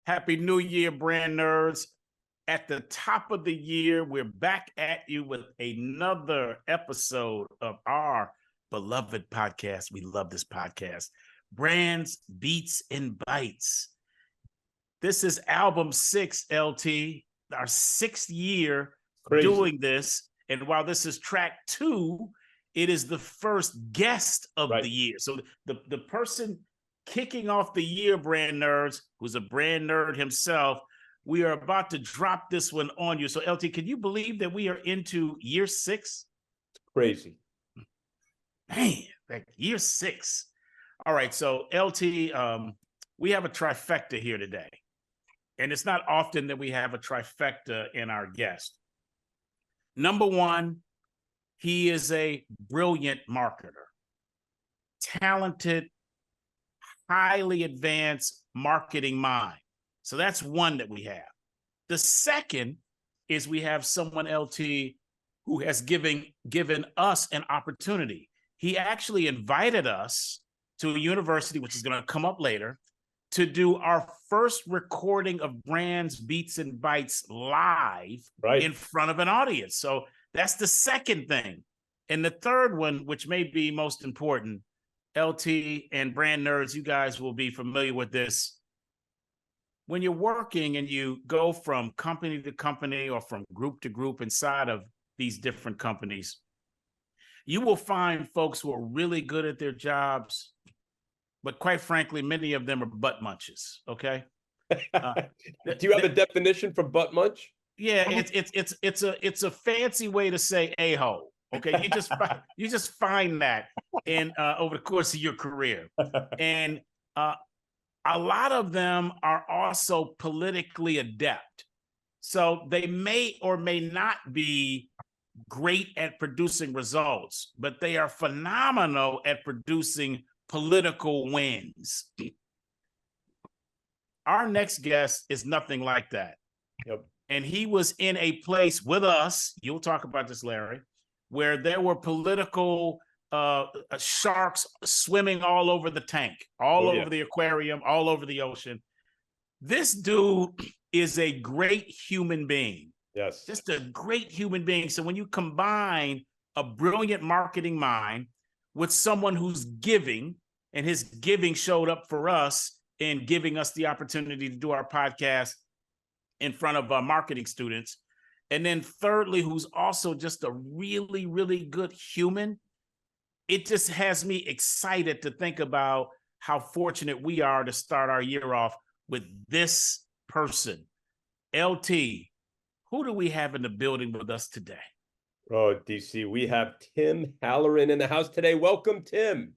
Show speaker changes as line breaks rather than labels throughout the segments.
Happy New Year, brand nerds. At the top of the year, we're back at you with another episode of our beloved podcast. We love this podcast, Brands, Beats, and Bytes. This is album 6, LT, our 6th year doing this. And while this is track 2, it is the first guest of the year. So the person kicking off the year, brand nerds, who's a brand nerd himself, we are about to drop this one on you. So LT, can you believe that we are into year 6?
It's crazy.
Man, like year 6. All right, so LT, we have a trifecta here today. And it's not often that we have a trifecta in our guest. Number one, he is a brilliant marketer, talented, highly advanced marketing mind. So that's one that we have. The second is we have someone, LT, who has given us an opportunity. He actually invited us to a university, which is going to come up later, to do our first recording of Brands, Beats, and Bytes live in front of an audience. So that's the second thing. And the third one, which may be most important, LT and brand nerds, you guys will be familiar with this. When you're working and you go from company to company or from group to group inside of these different companies, you will find folks who are really good at their jobs, but quite frankly, many of them are butt munches. Okay.
Do you have a definition for butt munch?
Yeah, it's a fancy way to say a-hole. Okay, you just find that in over the course of your career, and a lot of them are also politically adept. So they may or may not be great at producing results, but they are phenomenal at producing political wins. Our next guest is nothing like that.
Yep.
And he was in a place with us, you'll talk about this, Larry, where there were political sharks swimming all over the tank, all over the aquarium, all over the ocean. This dude is a great human being.
Yes.
Just a great human being. So when you combine a brilliant marketing mind with someone who's giving, and his giving showed up for us in giving us the opportunity to do our podcast in front of marketing students. And then thirdly, who's also just a really, really good human. It just has me excited to think about how fortunate we are to start our year off with this person. LT, who do we have in the building with us today?
Oh, DC, we have Tim Halloran in the house today. Welcome, Tim.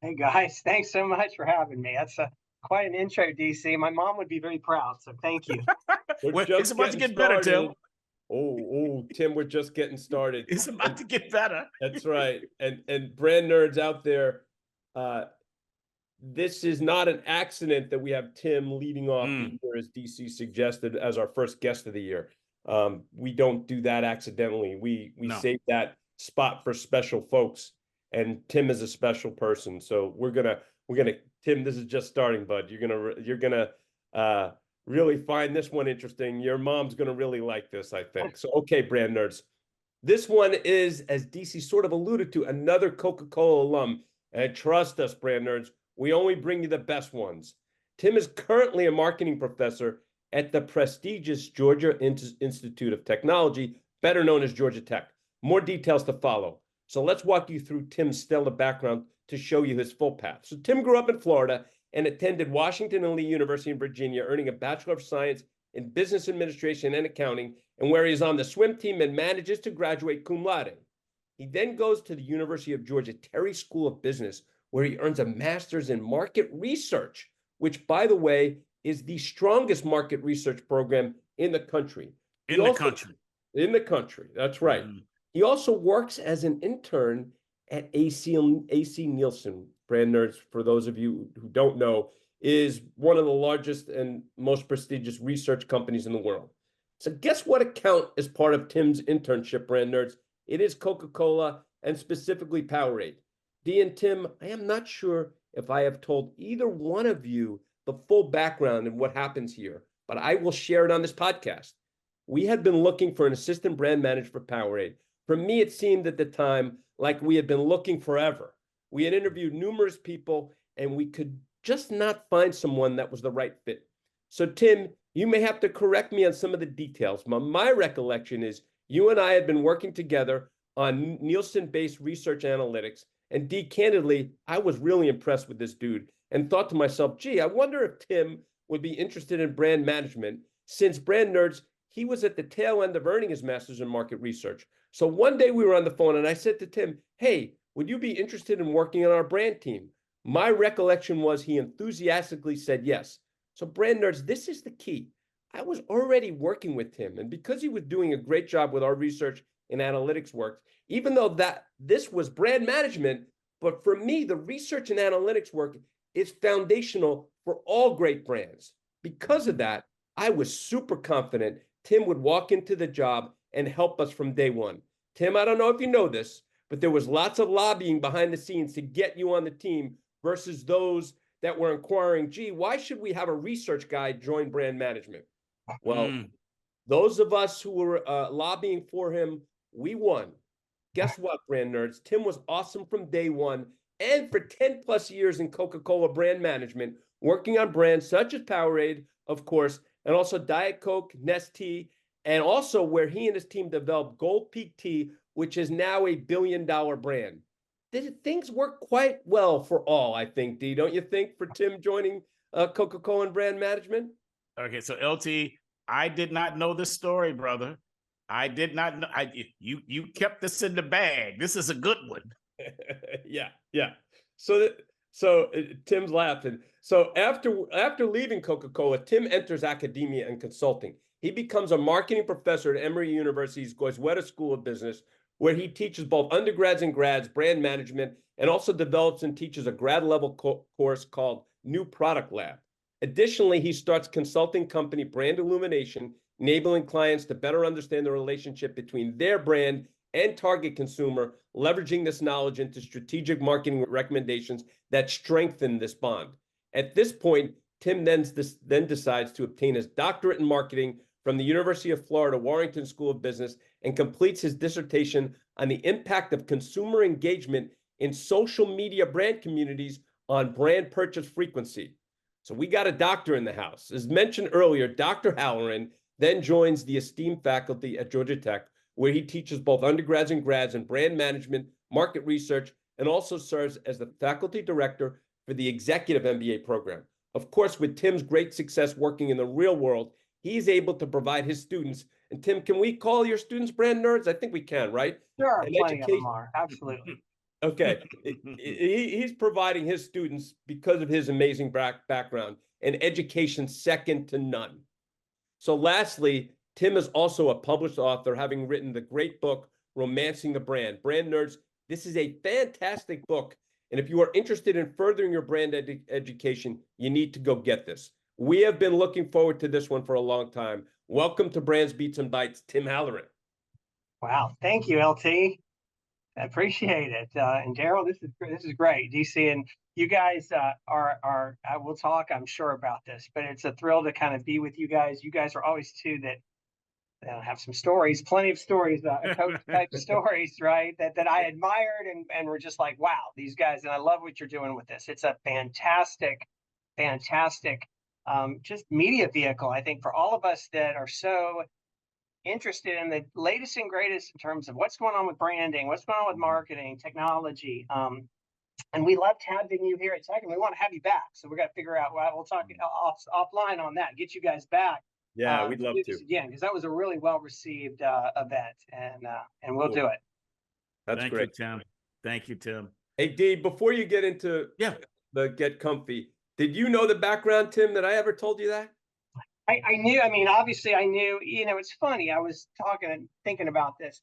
Hey, guys. Thanks so much for having me. That's quite an intro, DC. My mom would be very proud, so thank you.
It's about to get better, Tim.
Oh, Tim, we're just getting started.
It's about to get better.
That's right. And brand nerds out there, this is not an accident that we have Tim leading off the year, as DC suggested, as our first guest of the year. We don't do that accidentally. We save that spot for special folks, and Tim is a special person. So we're gonna Tim, this is just starting, bud. You're gonna really find this one interesting. Your mom's going to really like this, I think. So, okay, brand nerds. This one is, as DC sort of alluded to, another Coca-Cola alum. And trust us, brand nerds, we only bring you the best ones. Tim is currently a marketing professor at the prestigious Georgia Institute of Technology, better known as Georgia Tech. More details to follow. So let's walk you through Tim's stellar background to show you his full path. So Tim grew up in Florida and attended Washington and Lee University in Virginia, earning a Bachelor of Science in Business Administration and Accounting, and where he's on the swim team and manages to graduate cum laude. He then goes to the University of Georgia Terry School of Business, where he earns a master's in market research, which, by the way, is the strongest market research program in the country. In the country, that's right. He also works as an intern at AC Nielsen. Brand nerds, for those of you who don't know, is one of the largest and most prestigious research companies in the world. So guess what account is part of Tim's internship, brand nerds? It is Coca-Cola, and specifically Powerade. Dee and Tim, I am not sure if I have told either one of you the full background and what happens here, but I will share it on this podcast. We had been looking for an assistant brand manager for Powerade. For me, it seemed at the time like we had been looking forever. We had interviewed numerous people, and we could just not find someone that was the right fit. So, Tim, you may have to correct me on some of the details. My recollection is you and I had been working together on Nielsen-based research analytics. And candidly, I was really impressed with this dude and thought to myself, gee, I wonder if Tim would be interested in brand management, since Brand Nerds, he was at the tail end of earning his master's in market research. So one day we were on the phone and I said to Tim, hey, would you be interested in working on our brand team? My recollection was he enthusiastically said yes. So Brand Nerds, this is the key. I was already working with Tim, and because he was doing a great job with our research and analytics work, even though that this was brand management, but for me, the research and analytics work is foundational for all great brands. Because of that, I was super confident Tim would walk into the job and help us from day one. Tim, I don't know if you know this, but there was lots of lobbying behind the scenes to get you on the team versus those that were inquiring, gee, why should we have a research guy join brand management? Well, those of us who were lobbying for him, we won. Guess what, Brand Nerds? Tim was awesome from day one, and for 10 plus years in Coca-Cola brand management, working on brands such as Powerade, of course, and also Diet Coke, Nestea, and also where he and his team developed Gold Peak Tea, which is now a $1 billion brand. Things work quite well for all, I think, D, don't you think, for Tim joining Coca-Cola and brand management?
Okay, so LT, I did not know this story, brother. I did not know. You kept this in the bag. This is a good one.
Yeah. So Tim's laughing. So after leaving Coca-Cola, Tim enters academia and consulting. He becomes a marketing professor at Emory University's Goizueta School of Business, where he teaches both undergrads and grads brand management, and also develops and teaches a grad level course called New Product Lab. Additionally, he starts consulting company Brand Illumination, enabling clients to better understand the relationship between their brand and target consumer, leveraging this knowledge into strategic marketing recommendations that strengthen this bond. At this point, Tim then decides to obtain his doctorate in marketing from the University of Florida Warrington School of Business and completes his dissertation on the impact of consumer engagement in social media brand communities on brand purchase frequency. So we got a doctor in the house. As mentioned earlier, Dr. Halloran then joins the esteemed faculty at Georgia Tech, where he teaches both undergrads and grads in brand management, market research, and also serves as the faculty director for the executive MBA program. Of course, with Tim's great success working in the real world, he's able to provide his students. And Tim, can we call your students brand nerds? I think we can, right?
Sure, plenty of them are. Absolutely.
Okay. He's providing his students, because of his amazing background, an education second to none. So lastly, Tim is also a published author, having written the great book, Romancing the Brand. Brand Nerds, this is a fantastic book. And if you are interested in furthering your brand education, you need to go get this. We have been looking forward to this one for a long time. Welcome to Brands, Beats, and Bytes, Tim Halloran.
Wow. Thank you, LT. I appreciate it. And Daryl, this is great. DC, and you guys are we'll talk, I'm sure, about this, but it's a thrill to kind of be with you guys. You guys are always two that have some stories, plenty of stories, coach type stories, right? That I admired and were just like, wow, these guys, and I love what you're doing with this. It's a fantastic just media vehicle, I think, for all of us that are so interested in the latest and greatest in terms of what's going on with branding, what's going on with marketing, technology. And we loved having you here at Tech, and we want to have you back. So we're going to figure out, well, we'll talk offline on that, get you guys back.
Yeah, we'd love to.
Again, because that was a really well-received event, and we'll do it.
That's
Thank
great.
you, Tim. Thank you, Tim.
Hey, D, before you get into the get comfy, did you know the background, Tim, that I ever told you that?
I knew, I mean, obviously I knew, it's funny. I was talking and thinking about this,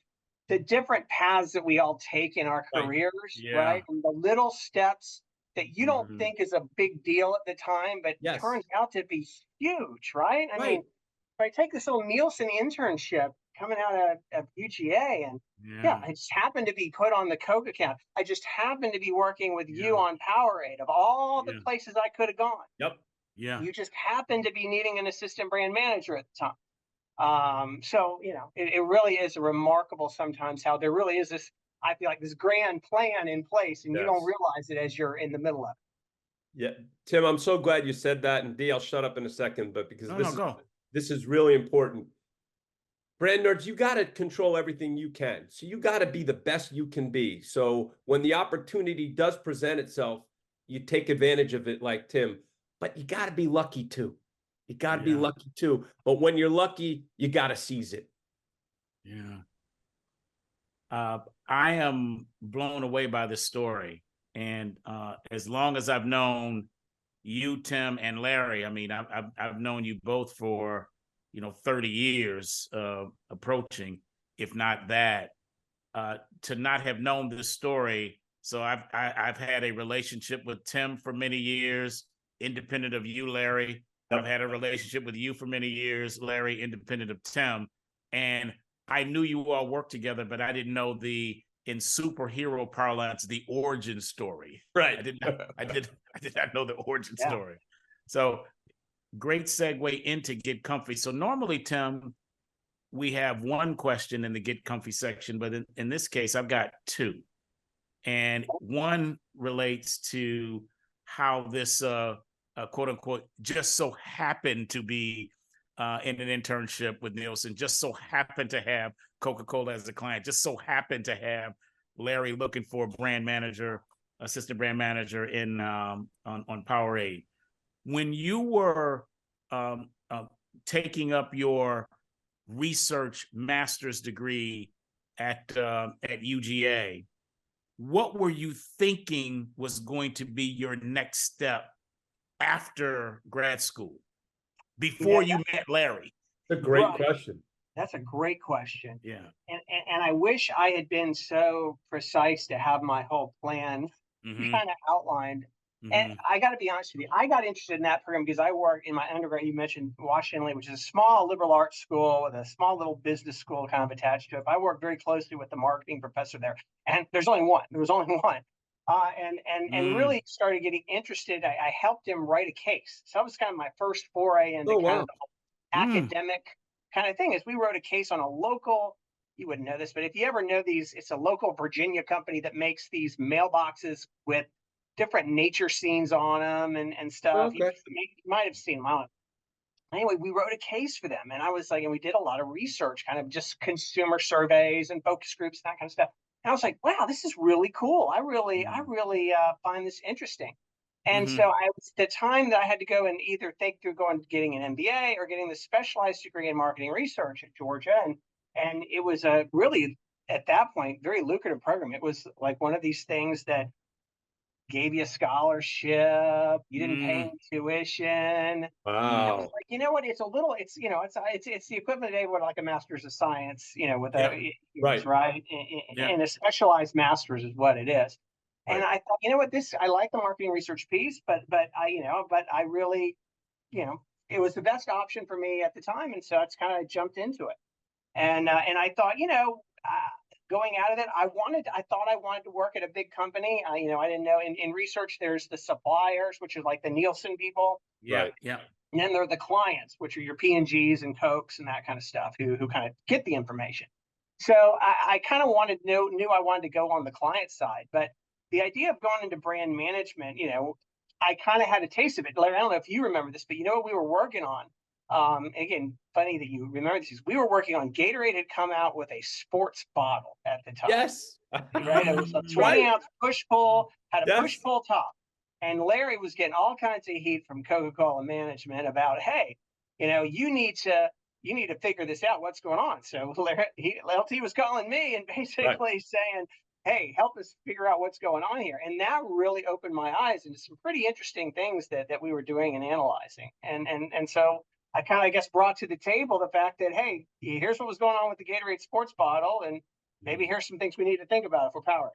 the different paths that we all take in our careers, right? And the little steps that you don't think is a big deal at the time, but turns out to be huge, right? I mean, if I take this little Nielsen internship coming out of UGA, and I just happened to be put on the Coke account. I just happened to be working with you on Powerade, of all the places I could have gone.
Yep.
Yeah.
You just happen to be needing an assistant brand manager at the time. So, you know, it really is remarkable sometimes how there really is this, I feel like, this grand plan in place, and you don't realize it as you're in the middle of it.
Yeah, Tim, I'm so glad you said that. And D, I'll shut up in a second, but because
Go.
This is really important. Brand nerds, you got to control everything you can. So you got to be the best you can be. So when the opportunity does present itself, you take advantage of it like Tim, but you got to be lucky too. You got to be lucky too. But when you're lucky, you got to seize it.
Yeah. I am blown away by this story. And as long as I've known you, Tim, and Larry, I mean, I've known you both for, 30 years approaching, if not that, to not have known this story. So I've had a relationship with Tim for many years, independent of you, Larry. I've had a relationship with you for many years, Larry, independent of Tim. And I knew you all worked together, but I didn't know in superhero parlance, the origin story.
Right.
I did not know the origin story. So great segue into Get Comfy. So normally, Tim, we have one question in the Get Comfy section, but in this case, I've got two. And one relates to how this quote unquote just so happened to be in an internship with Nielsen, just so happened to have Coca-Cola as a client, just so happened to have Larry looking for a brand manager, assistant brand manager on Powerade. When you were taking up your research master's degree at UGA, what were you thinking was going to be your next step after grad school before you met Larry?
That's a great question.
That's a great question.
Yeah.
And I wish I had been so precise to have my whole plan kind of outlined. And I got to be honest with you, I got interested in that program because I worked in my undergrad. You mentioned Washington Lee, which is a small liberal arts school with a small little business school kind of attached to it. I worked very closely with the marketing professor there, and there's only one. There was only one. And really started getting interested. I helped him write a case. So that was kind of my first foray into kind of the academic kind of thing. Is we wrote a case on a local, you wouldn't know this, but if you ever know these, it's a local Virginia company that makes these mailboxes with different nature scenes on them and stuff.
Okay.
You might have seen them. Anyway, we wrote a case for them, and I was like, and we did a lot of research, kind of just consumer surveys and focus groups, that kind of stuff. And I was like, wow, this is really cool. I really find this interesting. And so I was the time that I had to go and either think through getting an MBA or getting the specialized degree in marketing research at Georgia. And it was a really, at that point, very lucrative program. It was like one of these things that gave you a scholarship, you didn't pay any tuition.
Wow.
I was like, you know what? It's the equivalent today with like a master's of science, with right. And a specialized master's is what it is. And I thought, you know what, I like the marketing research piece, but I really, it was the best option for me at the time. And so it's kind of jumped into it. And I thought, going out of it, I thought I wanted to work at a big company. I didn't know in research, there's the suppliers, which are like the Nielsen people.
Yeah.
And then there are the clients, which are your P&Gs and Cokes and that kind of stuff who kind of get the information. So I kind of knew I wanted to go on the client side, but the idea of going into brand management, I kind of had a taste of it. Larry, I don't know if you remember this, but what we were working on? Again, funny that you remember this. We were working on Gatorade had come out with a sports bottle at the time.
Yes.
Right. It was a 20-ounce push-pull, had a push-pull top. And Larry was getting all kinds of heat from Coca-Cola management about, hey, you need to figure this out. What's going on? So LT was calling me and basically saying, hey, help us figure out what's going on here. And that really opened my eyes into some pretty interesting things that we were doing and analyzing. And so I kind of, brought to the table the fact that, hey, here's what was going on with the Gatorade sports bottle, and maybe here's some things we need to think about if we're Powerade.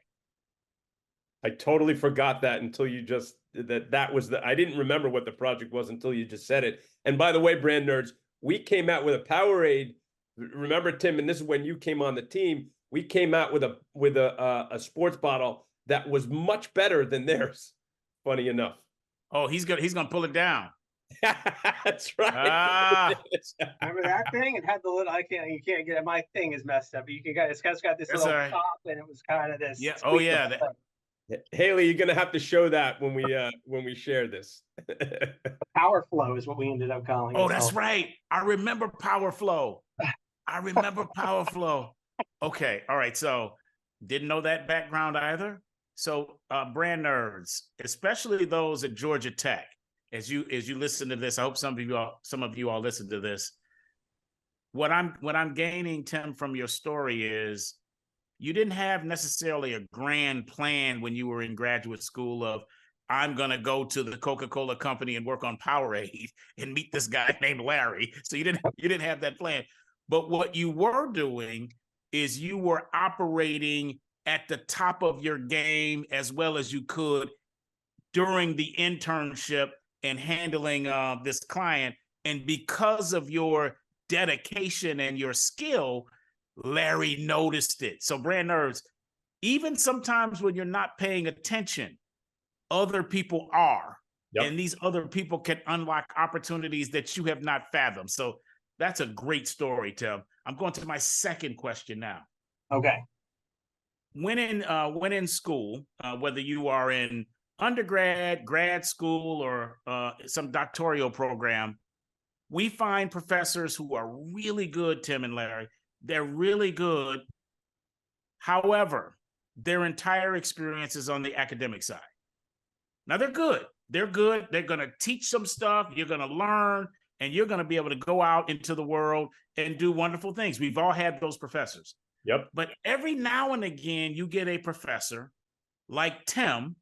I totally forgot that until you just, that was I didn't remember what the project was until you just said it. And by the way, brand nerds, we came out with a Powerade. Remember, Tim, and this is when you came on the team, we came out with a sports bottle that was much better than theirs. Funny enough.
Oh, he's gonna pull it down.
That's right.
Ah,
Remember that thing? It had the little, you can't get it. My thing is messed up. You can get, it's got this
that's
little
all right.
top, and it was kind of this.
Yeah. Oh, yeah.
Haley, you're gonna have to show that when we share this.
Power flow is what we ended up calling it.
Oh, that's right. I remember Power Flow. I remember Power Flow. Okay. All right. So didn't know that background either. So brand nerds, especially those at Georgia Tech, as you listen to this, I hope some of you all listen to this. What I'm gaining, Tim, from your story is you didn't have necessarily a grand plan when you were in graduate school of, I'm going to go to the Coca-Cola company and work on Powerade and meet this guy named Larry. So you didn't have that plan. But what you were doing is you were operating at the top of your game as well as you could during the internship and handling this client. And because of your dedication and your skill, Larry noticed it. So brand nerds, even sometimes when you're not paying attention, other people are. Yep. And these other people can unlock opportunities that you have not fathomed. So that's a great story, Tim. I'm going to my second question now.
Okay.
When in school, whether you are in undergrad, grad school, or some doctoral program, we find professors who are really good, Tim and Larry. They're really good. However, their entire experience is on the academic side. Now, they're good. They're good. They're going to teach some stuff. You're going to learn, and you're going to be able to go out into the world and do wonderful things. We've all had those professors.
Yep.
But every now and again, you get a professor like Tim,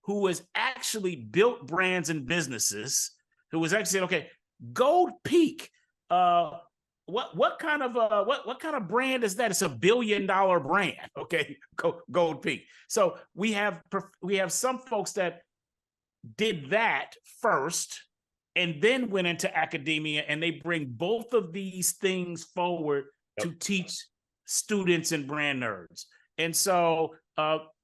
who has actually built brands and businesses, who was actually saying, okay, Gold Peak, what kind of brand is that? It's $1 billion brand. Okay, Gold Peak. So we have some folks that did that first and then went into academia, and they bring both of these things forward to teach students and brand nerds. And so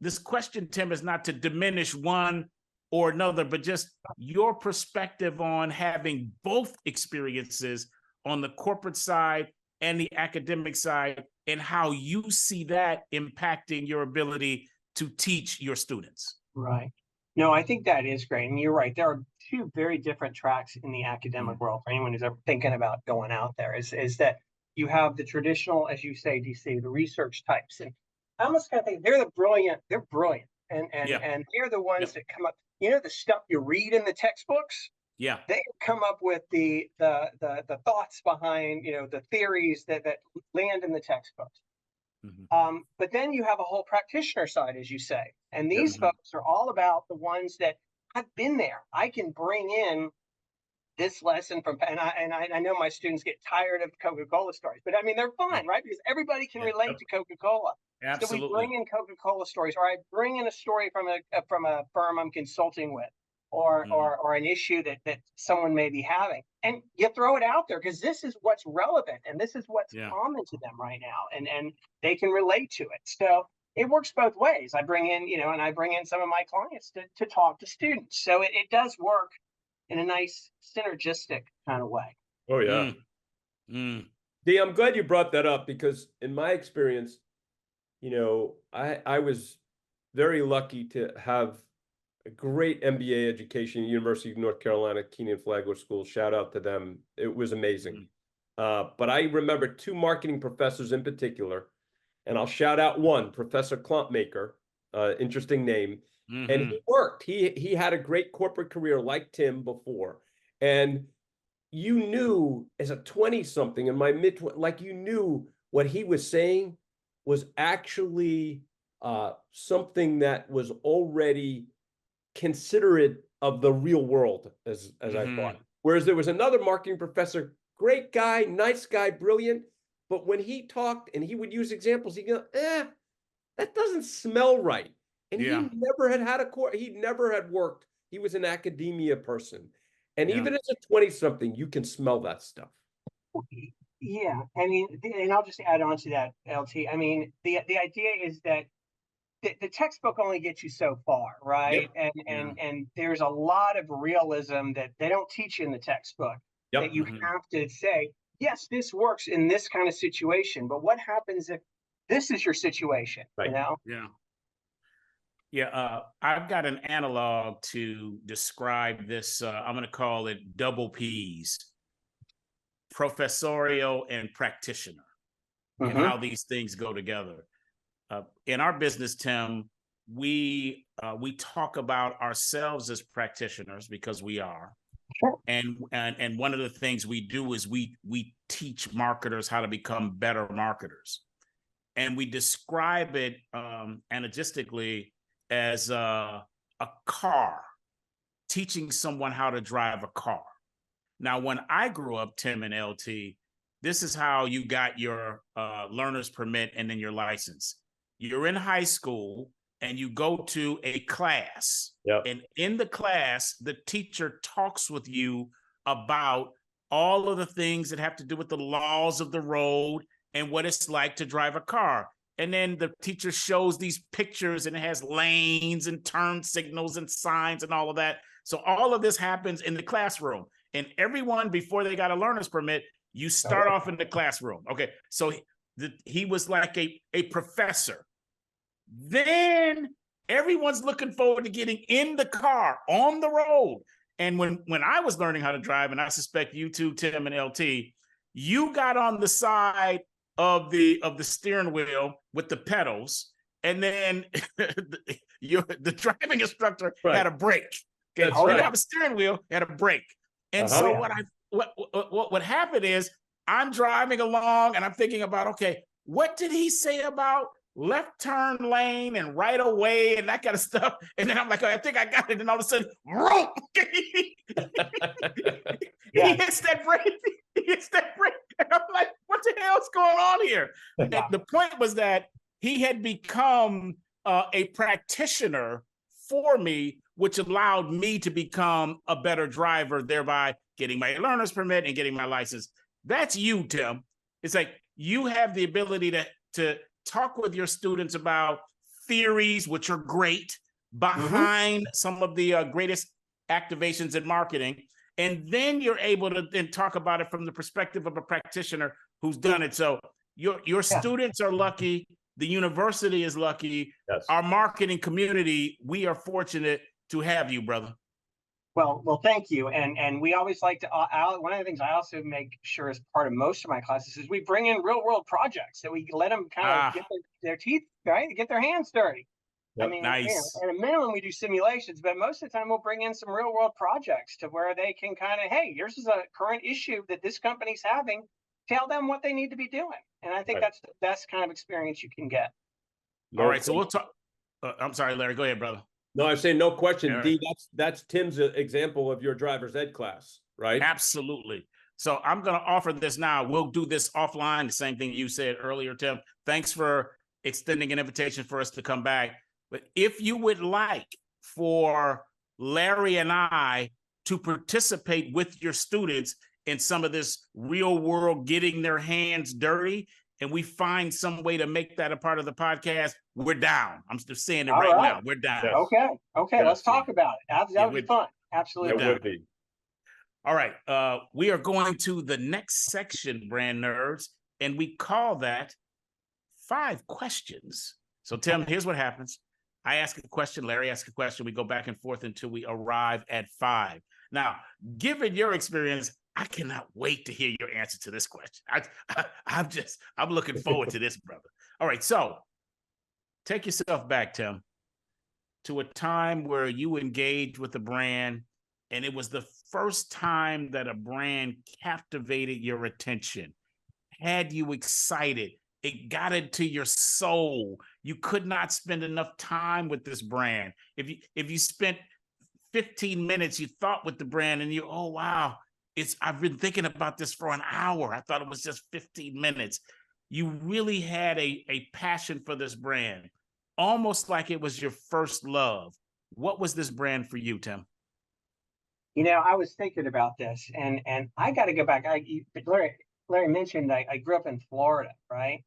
this question, Tim, is not to diminish one or another, but just your perspective on having both experiences on the corporate side and the academic side, and how you see that impacting your ability to teach your students.
Right. No, I think that is great. And you're right. There are two very different tracks in the academic world for anyone who's ever thinking about going out there, is that you have the traditional, as you say, DC, the research types. And I almost kind of think they're brilliant. And they're the ones that come up, the stuff you read in the textbooks.
Yeah.
They come up with the thoughts behind, the theories that land in the textbooks. Mm-hmm. But then you have a whole practitioner side, as you say, and these folks are all about the ones that have been there. I can bring in this lesson from, and I know my students get tired of Coca-Cola stories, but I mean, they're fun, right? Because everybody can relate to Coca-Cola.
Absolutely.
So we bring in Coca-Cola stories, or I bring in a story from a firm I'm consulting with, or an issue that someone may be having, and you throw it out there because this is what's relevant and this is what's common to them right now, and they can relate to it. So it works both ways. I bring in, and I bring in some of my clients to talk to students. So it does work in a nice synergistic kind of way.
Oh yeah. Dee, I'm glad you brought that up, because in my experience, I was very lucky to have a great MBA education, University of North Carolina, Keenan Flagler School. Shout out to them. It was amazing. But I remember two marketing professors in particular, and I'll shout out one, Professor Klumpmaker, interesting name. And he worked. He had a great corporate career like Tim before. And you knew as a 20-something in my mid-20s, you knew what he was saying was actually something that was already considerate of the real world, as I thought. Whereas there was another marketing professor, great guy, nice guy, brilliant. But when he talked and he would use examples, he'd go, that doesn't smell right. And he never had he never had worked. He was an academia person. And even as a 20-something, you can smell that stuff.
Yeah. I mean, and I'll just add on to that, LT. I mean, the idea is that the textbook only gets you so far, right?
Yep.
And there's a lot of realism that they don't teach you in the textbook.
Yep.
That you have to say, yes, this works in this kind of situation, but what happens if this is your situation?
Right.
You know?
Yeah. I've got an analog to describe this. I'm going to call it double P's: professorial and practitioner, and how these things go together. In our business, Tim, we talk about ourselves as practitioners because we are.
Sure.
And one of the things we do is we teach marketers how to become better marketers, and we describe it analogistically as a car, teaching someone how to drive a car. Now, when I grew up, Tim and LT, this is how you got your learner's permit and then your license. You're in high school and you go to a class.
Yep.
And in the class, the teacher talks with you about all of the things that have to do with the laws of the road and what it's like to drive a car. And then the teacher shows these pictures and it has lanes and turn signals and signs and all of that. So all of this happens in the classroom. And everyone, before they got a learner's permit, you start off in the classroom. Okay, so he was like a professor. Then everyone's looking forward to getting in the car on the road. And when I was learning how to drive, and I suspect you too, Tim and LT, you got on the side of the steering wheel with the pedals, and then the driving instructor had a brake. Okay, you have a steering wheel, had a brake. And so what happened is I'm driving along and I'm thinking about, okay, what did he say about left turn lane and right away and that kind of stuff? And then I'm like, oh, I think I got it. And all of a sudden, he hits that brake. And I'm like, what the hell's going on here? And the point was that he had become a practitioner for me, which allowed me to become a better driver, thereby getting my learner's permit and getting my license. That's you, Tim. It's like you have the ability to talk with your students about theories, which are great, behind some of the greatest activations in marketing. And then you're able to then talk about it from the perspective of a practitioner who's done it. So your students are lucky. The university is lucky.
Yes.
Our marketing community, we are fortunate to have you, brother.
Well, thank you. And we always like to, one of the things I also make sure is part of most of my classes is we bring in real world projects that we let them kind of get their teeth, right? Get their hands dirty. Yep. I mean,
nice.
At a minimum, we do simulations, but most of the time we'll bring in some real world projects to where they can kind of, hey, here's a current issue that this company's having. Tell them what they need to be doing. And I think that's the best kind of experience you can get.
All right. So we'll talk. I'm sorry, Larry. Go ahead, brother.
No, I say no question. Right. D, that's Tim's example of your driver's ed class, right?
Absolutely. So I'm going to offer this now. We'll do this offline. The same thing you said earlier, Tim. Thanks for extending an invitation for us to come back. But if you would like for Larry and I to participate with your students in some of this real world getting their hands dirty, and we find some way to make that a part of the podcast, we're down. I'm just saying it right now. We're down.
Yes. Okay. Let's talk about it. That would be fun. Absolutely.
It would be.
All right. We are going to the next section, brand nerds, and we call that 5 questions. So, Tim, here's what happens. I ask a question, Larry asks a question. We go back and forth until we arrive at 5. Now, given your experience, I cannot wait to hear your answer to this question. I'm looking forward to this, brother. All right, so take yourself back, Tim, to a time where you engaged with a brand and it was the first time that a brand captivated your attention, had you excited. It got into your soul. You could not spend enough time with this brand. If you spent 15 minutes, you thought with the brand and oh, wow, I've been thinking about this for an hour. I thought it was just 15 minutes. You really had a passion for this brand, almost like it was your first love. What was this brand for you, Tim?
I was thinking about this and I got to go back. Larry mentioned I grew up in Florida, right?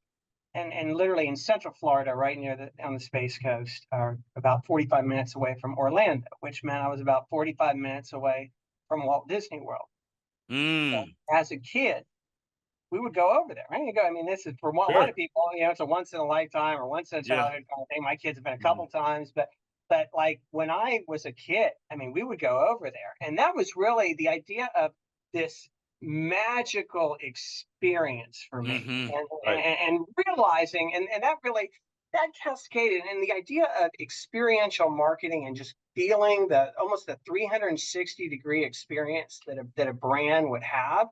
and literally in Central Florida, right near on the Space Coast, are about 45 minutes away from Orlando, which meant I was about 45 minutes away from Walt Disney World. So as a kid, we would go over there. Right? I mean, this is for a lot of people, it's a once in a lifetime or once in a childhood kind of thing. My kids have been a couple times, but like when I was a kid, I mean, we would go over there, and that was really the idea of this magical experience for me, and realizing, and that cascaded, and the idea of experiential marketing and just feeling almost the 360-degree experience that a brand would have.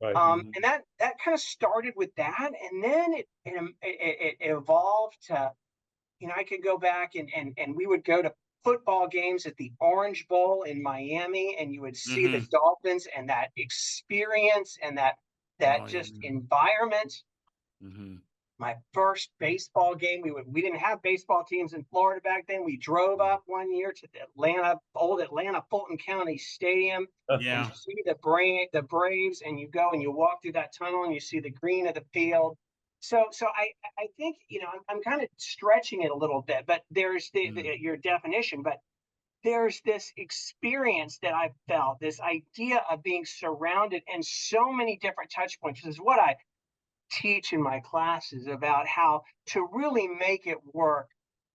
And that kind of started with that, and then it evolved to, I could go back and we would go to football games at the Orange Bowl in Miami, and you would see the Dolphins and that experience and that environment. My first baseball game, we didn't have baseball teams in Florida back then. We drove up one year to the old Atlanta Fulton County Stadium. And you see the Braves, and you go and you walk through that tunnel and you see the green of the field. So I think, I'm kind of stretching it a little bit, but there's your definition, but there's this experience that I've felt, this idea of being surrounded and so many different touch points. This is what I teach in my classes about how to really make it work.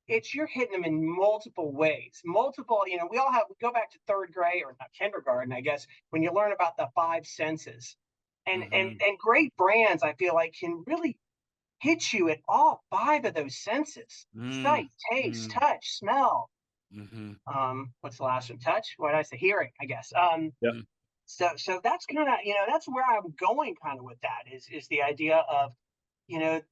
You're hitting them in multiple ways. We go back to third grade, or not kindergarten, I guess, when you learn about the five senses. And great brands, I feel like, can really hit you at all five of those senses: sight, taste, touch, smell. What's the last one? Touch? What did I say? Hearing, I guess. So that's kind of, that's where I'm going kind of with that is the idea of,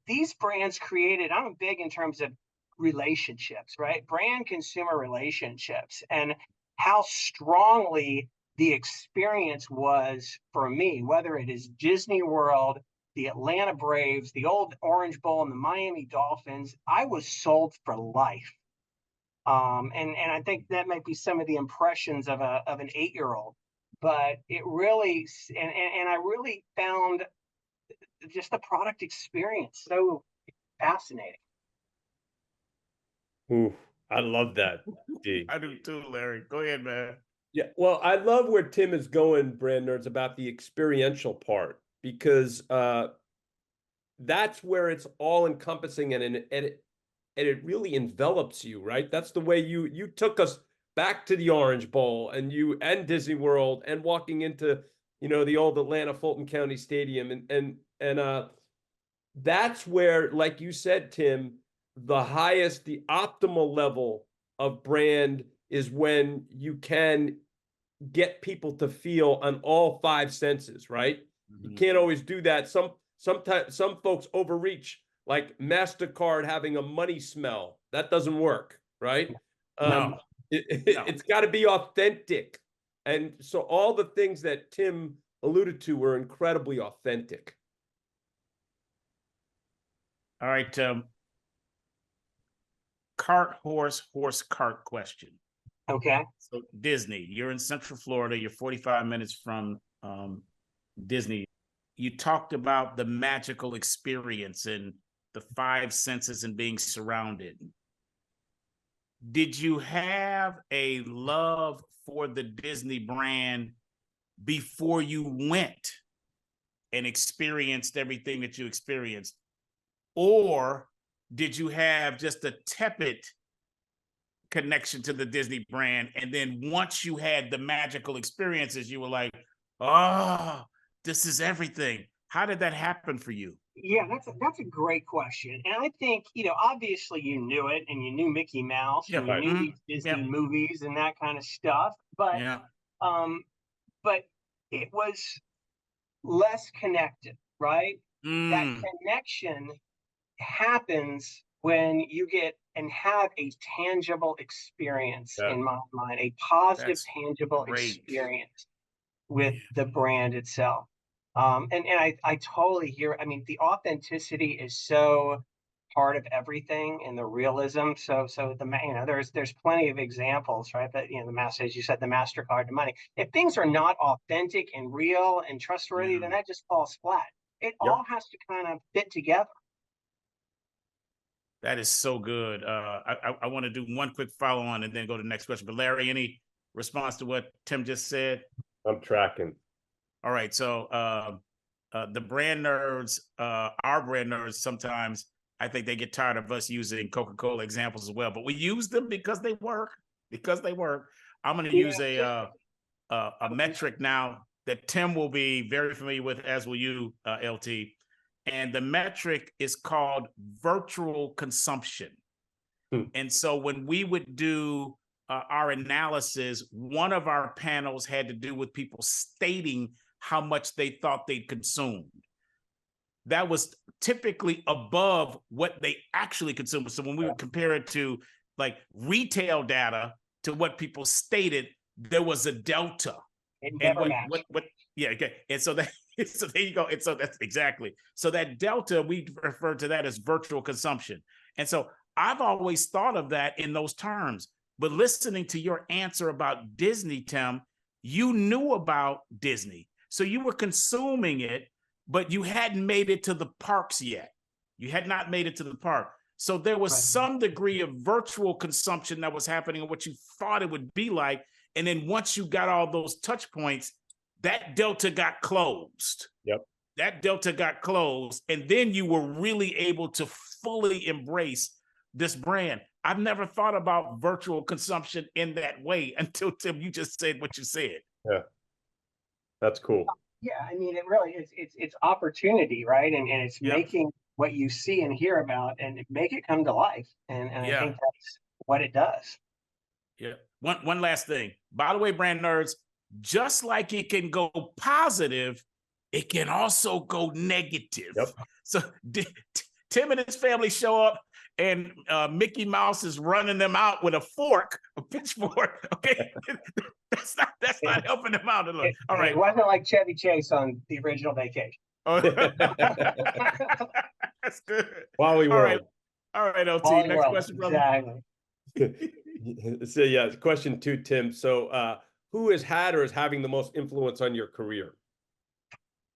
these brands created, I'm big in terms of relationships, right? Brand consumer relationships, and how strongly the experience was for me, whether it is Disney World, the Atlanta Braves, the old Orange Bowl, and the Miami Dolphins. I was sold for life. And I think that might be some of the impressions of an 8-year-old. But it really, and I really found just the product experience so fascinating.
Ooh, I love that.
I do too, Larry. Go ahead, man.
Yeah, well, I love where Tim is going, brand nerds, about the experiential part, because that's where it's all encompassing, and it really envelops you, right? That's the way you took us back to the Orange Bowl and Disney World, and walking into, the old Atlanta Fulton County Stadium. And that's where, like you said, Tim, the optimal level of brand is when you can get people to feel on all five senses, right? You can't always do that. Sometimes some folks overreach, like MasterCard having a money smell. That doesn't work, right?
No.
It's got to be authentic. And so all the things that Tim alluded to were incredibly authentic.
All right. Cart, horse, cart question.
Okay.
So Disney, you're in Central Florida. You're 45 minutes from Disney. You talked about the magical experience and the five senses and being surrounded. Did you have a love for the Disney brand before you went and experienced everything that you experienced? Or did you have just a tepid connection to the Disney brand, and then once you had the magical experiences, you were like, oh, this is everything? How did that happen for you?
Yeah, that's a great question. And I think, obviously you knew it, and you knew Mickey Mouse, and you knew these Disney movies and that kind of stuff. But but it was less connected, right? That connection happens when you get and have a tangible experience, in my mind, a positive, tangible experience with the brand itself. And I totally hear. I mean, the authenticity is so part of everything, and the realism. So there's plenty of examples, right? But as you said, the MasterCard, the money. If things are not authentic and real and trustworthy, then that just falls flat. It all has to kind of fit together.
That is so good. I want to do one quick follow on and then go to the next question. But Larry, any response to what Tim just said?
I'm tracking.
All right. So the brand nerds, our brand nerds, sometimes I think they get tired of us using Coca-Cola examples as well, but we use them because they work. Because they work. I'm going to use a metric now that Tim will be very familiar with, as will you, LT. And the metric is called virtual consumption. And so when we would do our analysis, one of our panels had to do with people stating how much they thought they'd consumed. That was typically above what they actually consumed. So when we would compare it to like retail data to what people stated, there was a delta.
It never matched.
Yeah, okay. And so that so there you go. And so that's exactly. So that delta, we refer to that as virtual consumption. And so I've always thought of that in those terms. But listening to your answer about Disney, Tim, you knew about Disney. So you were consuming it, but you hadn't made it to the parks yet. You had not made it to the park. So there was some degree of virtual consumption that was happening and what you thought it would be like. And then once you got all those touch points, that delta got closed.
Yep.
That delta got closed. And then you were really able to fully embrace this brand. I've never thought about virtual consumption in that way until, Tim, you just said what you said.
Yeah. That's cool.
Yeah, I mean, it really is. It's opportunity, right? And it's making what you see and hear about and make it come to life. And I think that's what it does.
Yeah. One last thing. By the way, brand nerds, just like it can go positive, it can also go negative.
Yep.
So Tim and his family show up and Mickey Mouse is running them out with a pitchfork. Okay. That's not helping them out. All right.
It wasn't like Chevy Chase on the original Vacation.
Oh. That's good.
Wally World.
All right, LT.
Wally
Next
World.
question, brother.
Exactly.
So yeah, question 2, Tim. So who has had or is having the most influence on your career?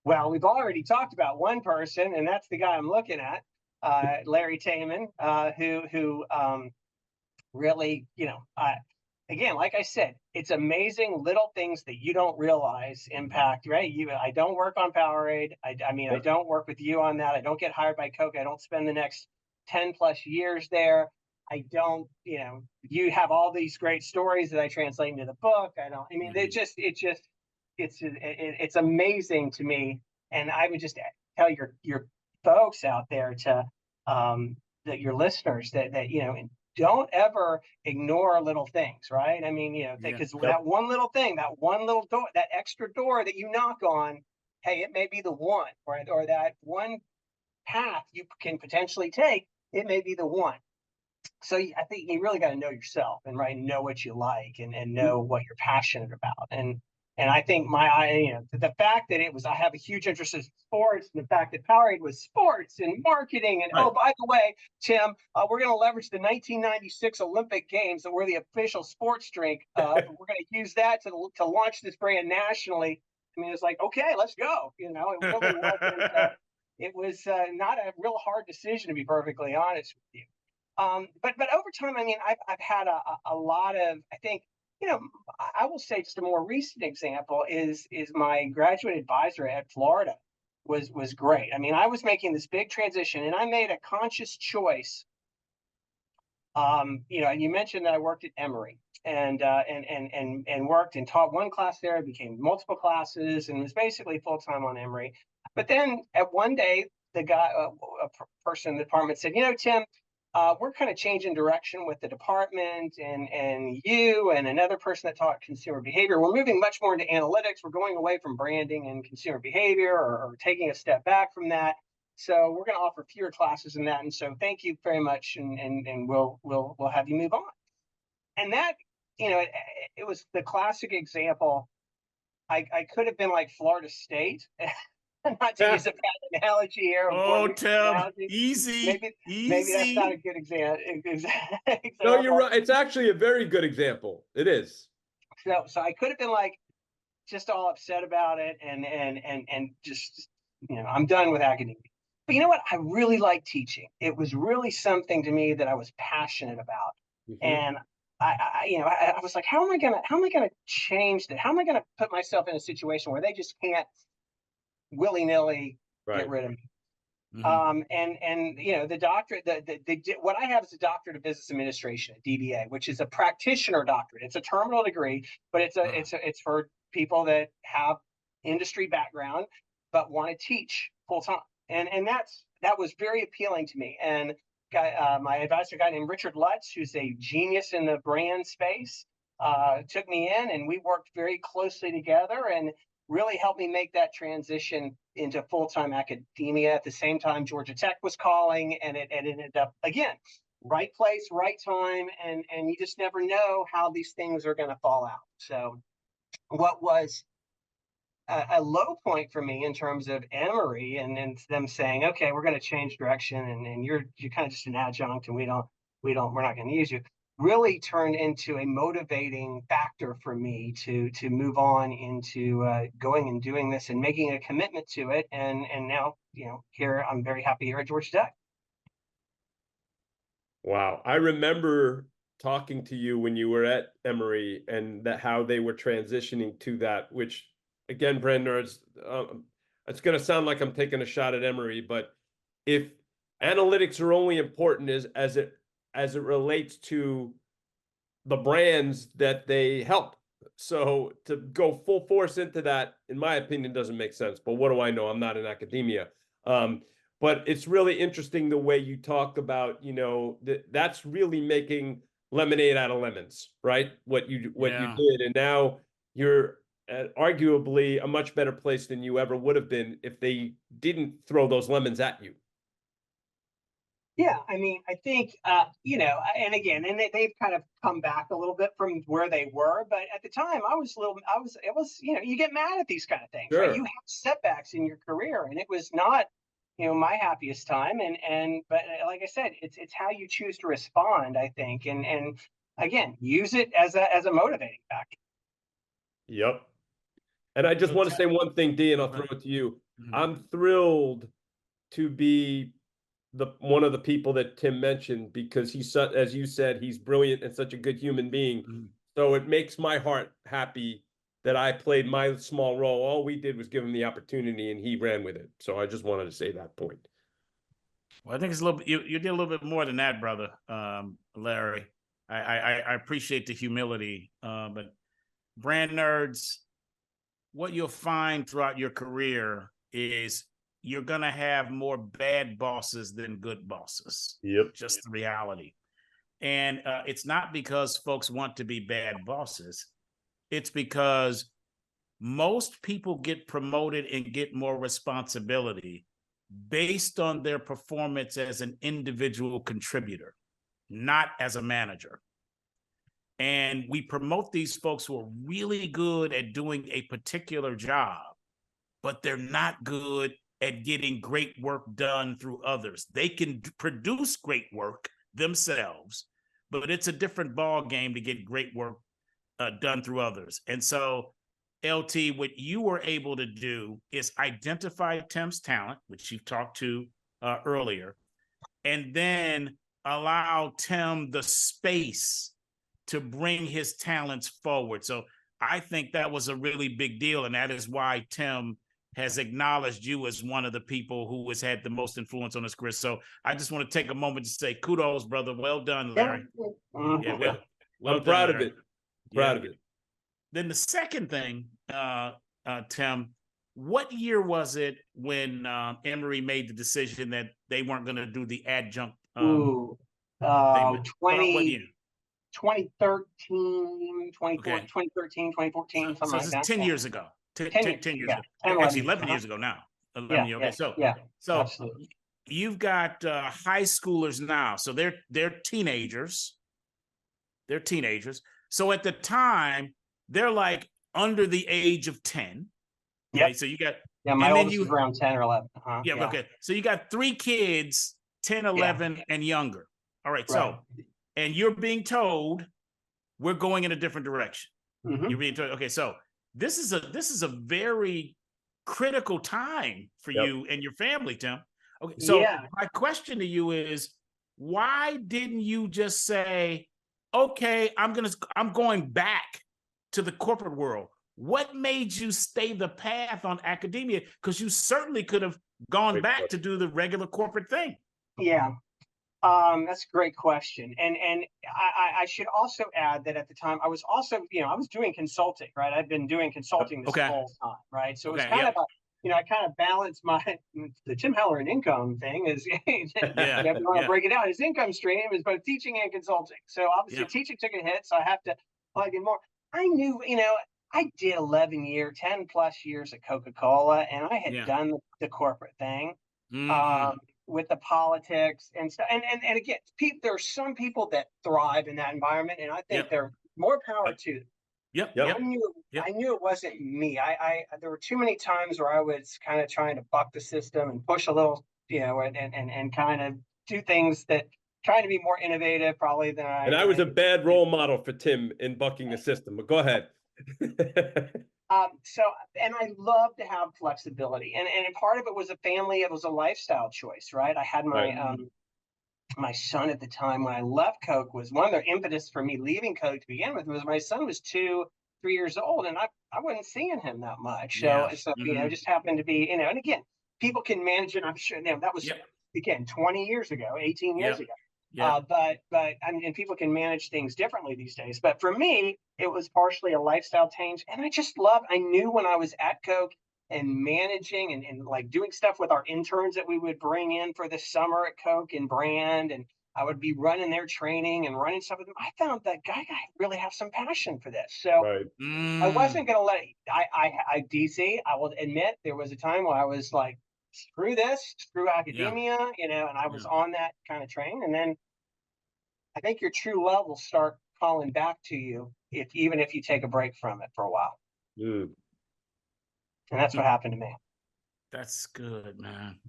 Well, we've already talked about one person, and that's the guy I'm looking at, Larry Taman, who really, again, like I said, it's amazing little things that you don't realize impact, right? I don't work on Powerade. I don't work with you on that. I don't get hired by Coke. I don't spend the next 10 plus years there. I don't, you have all these great stories that I translate into the book. It's amazing to me. And I would just tell your folks out there that your listeners that don't ever ignore little things, right? I mean, because that one little thing, that one little door, that extra door that you knock on, hey, it may be the one, right? Or that one path you can potentially take, it may be the one. So I think you really got to know yourself and know what you like and know what you're passionate about. And I think the fact that I have a huge interest in sports, and the fact that Powerade was sports and marketing. And oh, by the way, Tim, we're going to leverage the 1996 Olympic Games that we're the official sports drink. We're going to use that to launch this brand nationally. I mean, it's like, okay, let's go. It really wasn't. It was not a real hard decision, to be perfectly honest with you. But over time, I mean, I've had a lot of, I think, I will say just a more recent example is my graduate advisor at Florida was great. I mean, I was making this big transition and I made a conscious choice. And you mentioned that I worked at Emory and worked and taught one class there. I became multiple classes and was basically full-time on Emory. But then at one day, the guy, a person in the department said, Tim, we're kind of changing direction with the department and you and another person that taught consumer behavior. We're moving much more into analytics. We're going away from branding and consumer behavior or taking a step back from that. So we're going to offer fewer classes in that. And so thank you very much. And we'll have you move on. And that, it was the classic example. I could have been like Florida State. Not to use a bad analogy here.
Oh, Tim, easy.
Maybe that's not a good example.
No, you're right. It's actually a very good example. It is.
So I could have been like just all upset about it and just I'm done with academia. But you know what? I really like teaching. It was really something to me that I was passionate about. And I was like, how am I gonna change that? How am I gonna put myself in a situation where they just can't willy-nilly get rid of me? And the doctorate, what I have is a doctorate of business administration, a DBA, which is a practitioner doctorate. It's a terminal degree, but it's for people that have industry background but want to teach full time. And that was very appealing to me. And my advisor, a guy named Richard Lutz, who's a genius in the brand space, took me in, and we worked very closely together and really helped me make that transition into full-time academia. At the same time, Georgia Tech was calling, and it ended up, again, right place, right time, and you just never know how these things are going to fall out. So what was a low point for me in terms of Emory and them saying, okay, we're going to change direction, and you're kind of just an adjunct, and we're not going to use you, really turned into a motivating factor for me to move on into going and doing this and making a commitment to it. And now, here, I'm very happy here at Georgia Tech.
Wow. I remember talking to you when you were at Emory, and how they were transitioning to that, which, again, brand nerds, it's going to sound like I'm taking a shot at Emory, but if analytics are only important as it relates to the brands that they help. So to go full force into that, in my opinion, doesn't make sense. But what do I know? I'm not in academia. But it's really interesting the way you talk about, that's really making lemonade out of lemons, right? What you did. And now you're at arguably a much better place than you ever would have been if they didn't throw those lemons at you.
Yeah, I mean, I think, and again, they've kind of come back a little bit from where they were. But at the time, you get mad at these kind of things,
Sure.
Right? You have setbacks in your career, and it was not, my happiest time. But like I said, it's how you choose to respond, I think. And again, use it as a motivating factor.
Yep. And I just want to say one thing, D, and I'll throw it to you. I'm thrilled to be one of the people that Tim mentioned, because he's, as you said, he's brilliant and such a good human being. So it makes my heart happy that I played my small role. All we did was give him the opportunity, and he ran with it. So I just wanted to say that point.
Well, I think it's a little bit, you did a little bit more than that, brother, Larry. I appreciate the humility, but brand nerds, what you'll find throughout your career is you're going to have more bad bosses than good bosses.
Yep.
Just the reality. And it's not because folks want to be bad bosses. It's because most people get promoted and get more responsibility based on their performance as an individual contributor, not as a manager. And we promote these folks who are really good at doing a particular job, but they're not good at getting great work done through others. They can produce great work themselves, but it's a different ball game to get great work done through others. And so, LT, what you were able to do is identify Tim's talent, which you talked to earlier, and then allow Tim the space to bring his talents forward. So I think that was a really big deal. And that is why Tim has acknowledged you as one of the people who has had the most influence on his career. So I just want to take a moment to say kudos, brother. Well done, Larry. Yeah, well
I'm proud
done,
of it. Proud of it.
Then the second thing, Tim, what year was it when Emory made the decision that they weren't going to do the adjunct?
2013, 2014, something like that.
10 years ago. 10 years ago.
11
years ago now.
11 years. Okay.
So
absolutely.
You've got high schoolers now. So they're teenagers. So at the time, they're like under the age of 10.
Yeah.
Okay, so you got
my oldest is around 10 or 11.
Yeah, okay. So you got 3 kids, 10, 11, and younger. All right. So, and you're being told we're going in a different direction. You're being told, okay, so this is a very critical time for you and your family, Tim. Okay, so
Yeah.
my question to you is, why didn't you just say, okay, I'm going back to the corporate world? What made you stay the path on academia? Because you certainly could have gone
Great
back
question.
to do the regular corporate thing.
Yeah. That's a great question. And I should also add that at the time I was also, I was doing consulting, right? I've been doing consulting this
Okay.
whole time, right? So it was
Okay,
kind
yep.
of I kind of balanced the Tim Halloran income thing is, if you want to break it out, his income stream is both teaching and consulting. So obviously teaching took a hit, so I have to plug in more. I knew, I did 10 plus years at Coca-Cola, and I had done the corporate thing. With the politics and stuff. And again, there are some people that thrive in that environment, and I think they're more power to them. I knew it wasn't me. There were too many times where I was kind of trying to buck the system and push a little, and kind of do things that trying to be more innovative probably than I.
And I was a bad role model for Tim in bucking the system, but go ahead.
And I love to have flexibility, and part of it was a family, it was a lifestyle choice, right? I had my son at the time when I left Coke. Was one of the impetus for me leaving Coke to begin with was my son was 2-3 years old, and I wasn't seeing him that much. So just happened to be, and again, people can manage it. I'm sure that was again 20 years ago, 18 years ago. But I mean, and people can manage things differently these days. But for me, it was partially a lifestyle change. And I knew when I was at Coke and managing and like doing stuff with our interns that we would bring in for the summer at Coke and brand, and I would be running their training and running stuff with them. I found that I really have some passion for this. So I wasn't going to let it, DC, I will admit there was a time where I was like, screw this, screw academia, and I was on that kind of train. And then I think your true love will start calling back to you even if you take a break from it for a while. And that's what happened to me.
That's good, man.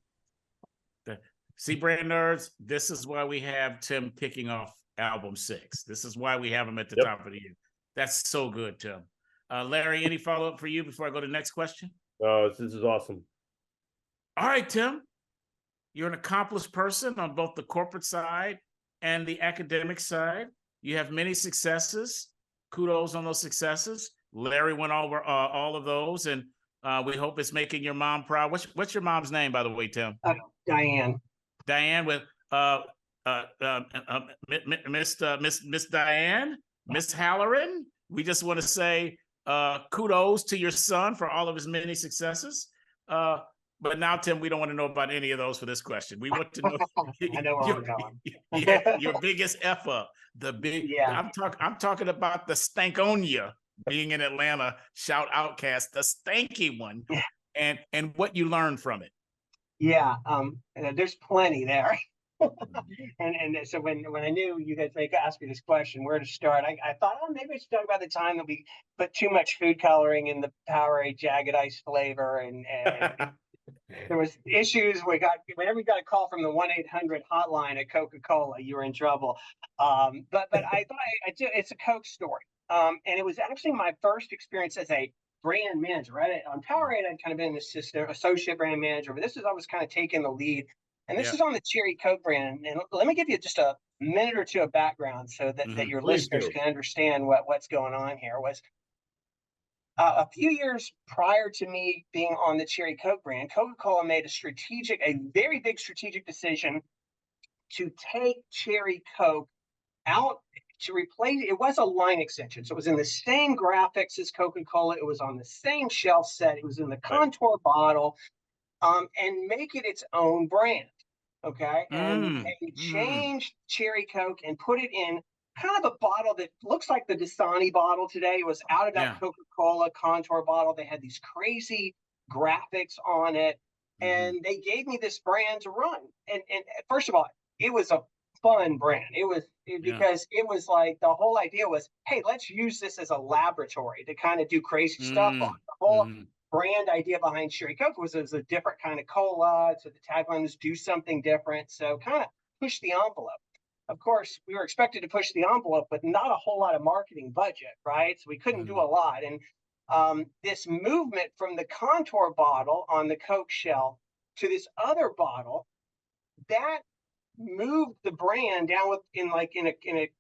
See, Brand Nerds, this is why we have Tim kicking off album 6. This is why we have him at the top of the year. That's so good, Tim. Larry, any follow-up for you before I go to the next question?
Oh, this is awesome.
All right, Tim. You're an accomplished person on both the corporate side and the academic side. You have many successes. Kudos on those successes. Larry went over all of those, and we hope it's making your mom proud. What's your mom's name, by the way, Tim?
Diane.
Diane with Miss Diane, Miss Halloran. We just want to say kudos to your son for all of his many successes. But now, Tim, we don't want to know about any of those for this question. We want to know.
I know where I'm going.
Your biggest F up. I'm talking about the Stankonia being in Atlanta. Shout Outcast, the stanky one, and what you learned from it.
Yeah, there's plenty there. and so when I knew you guys may ask me this question, where to start, I thought, maybe I should talk about the time that we put too much food coloring in the Powerade Jagged Ice flavor, and there was issues. Whenever we got a call from the 1-800 hotline at Coca-Cola, you were in trouble. But I thought it's a Coke story, and it was actually my first experience as a brand manager. Right on Powerade, I'd kind of been an associate brand manager, but I was kind of taking the lead. And this is on the Cherry Coke brand. And let me give you just a minute or two of background so that your listeners can understand what's going on here. Was a few years prior to me being on the Cherry Coke brand, Coca-Cola made a very big strategic decision to take Cherry Coke out to replace. It was a line extension. So it was in the same graphics as Coca-Cola. It was on the same shelf set. It was in the contour bottle. And make it its own brand, okay? And change Cherry Coke and put it in kind of a bottle that looks like the Dasani bottle today. It was out of that Coca-Cola contour bottle. They had these crazy graphics on it, and they gave me this brand to run. And first of all, it was a fun brand. Because it was like the whole idea was, hey, let's use this as a laboratory to kind of do crazy stuff on. The whole brand idea behind Cherry Coke was it was a different kind of cola. So the tagline was do something different. So kind of push the envelope. Of course, we were expected to push the envelope, but not a whole lot of marketing budget, right? So we couldn't do a lot. And this movement from the contour bottle on the Coke shelf to this other bottle that moved the brand down in a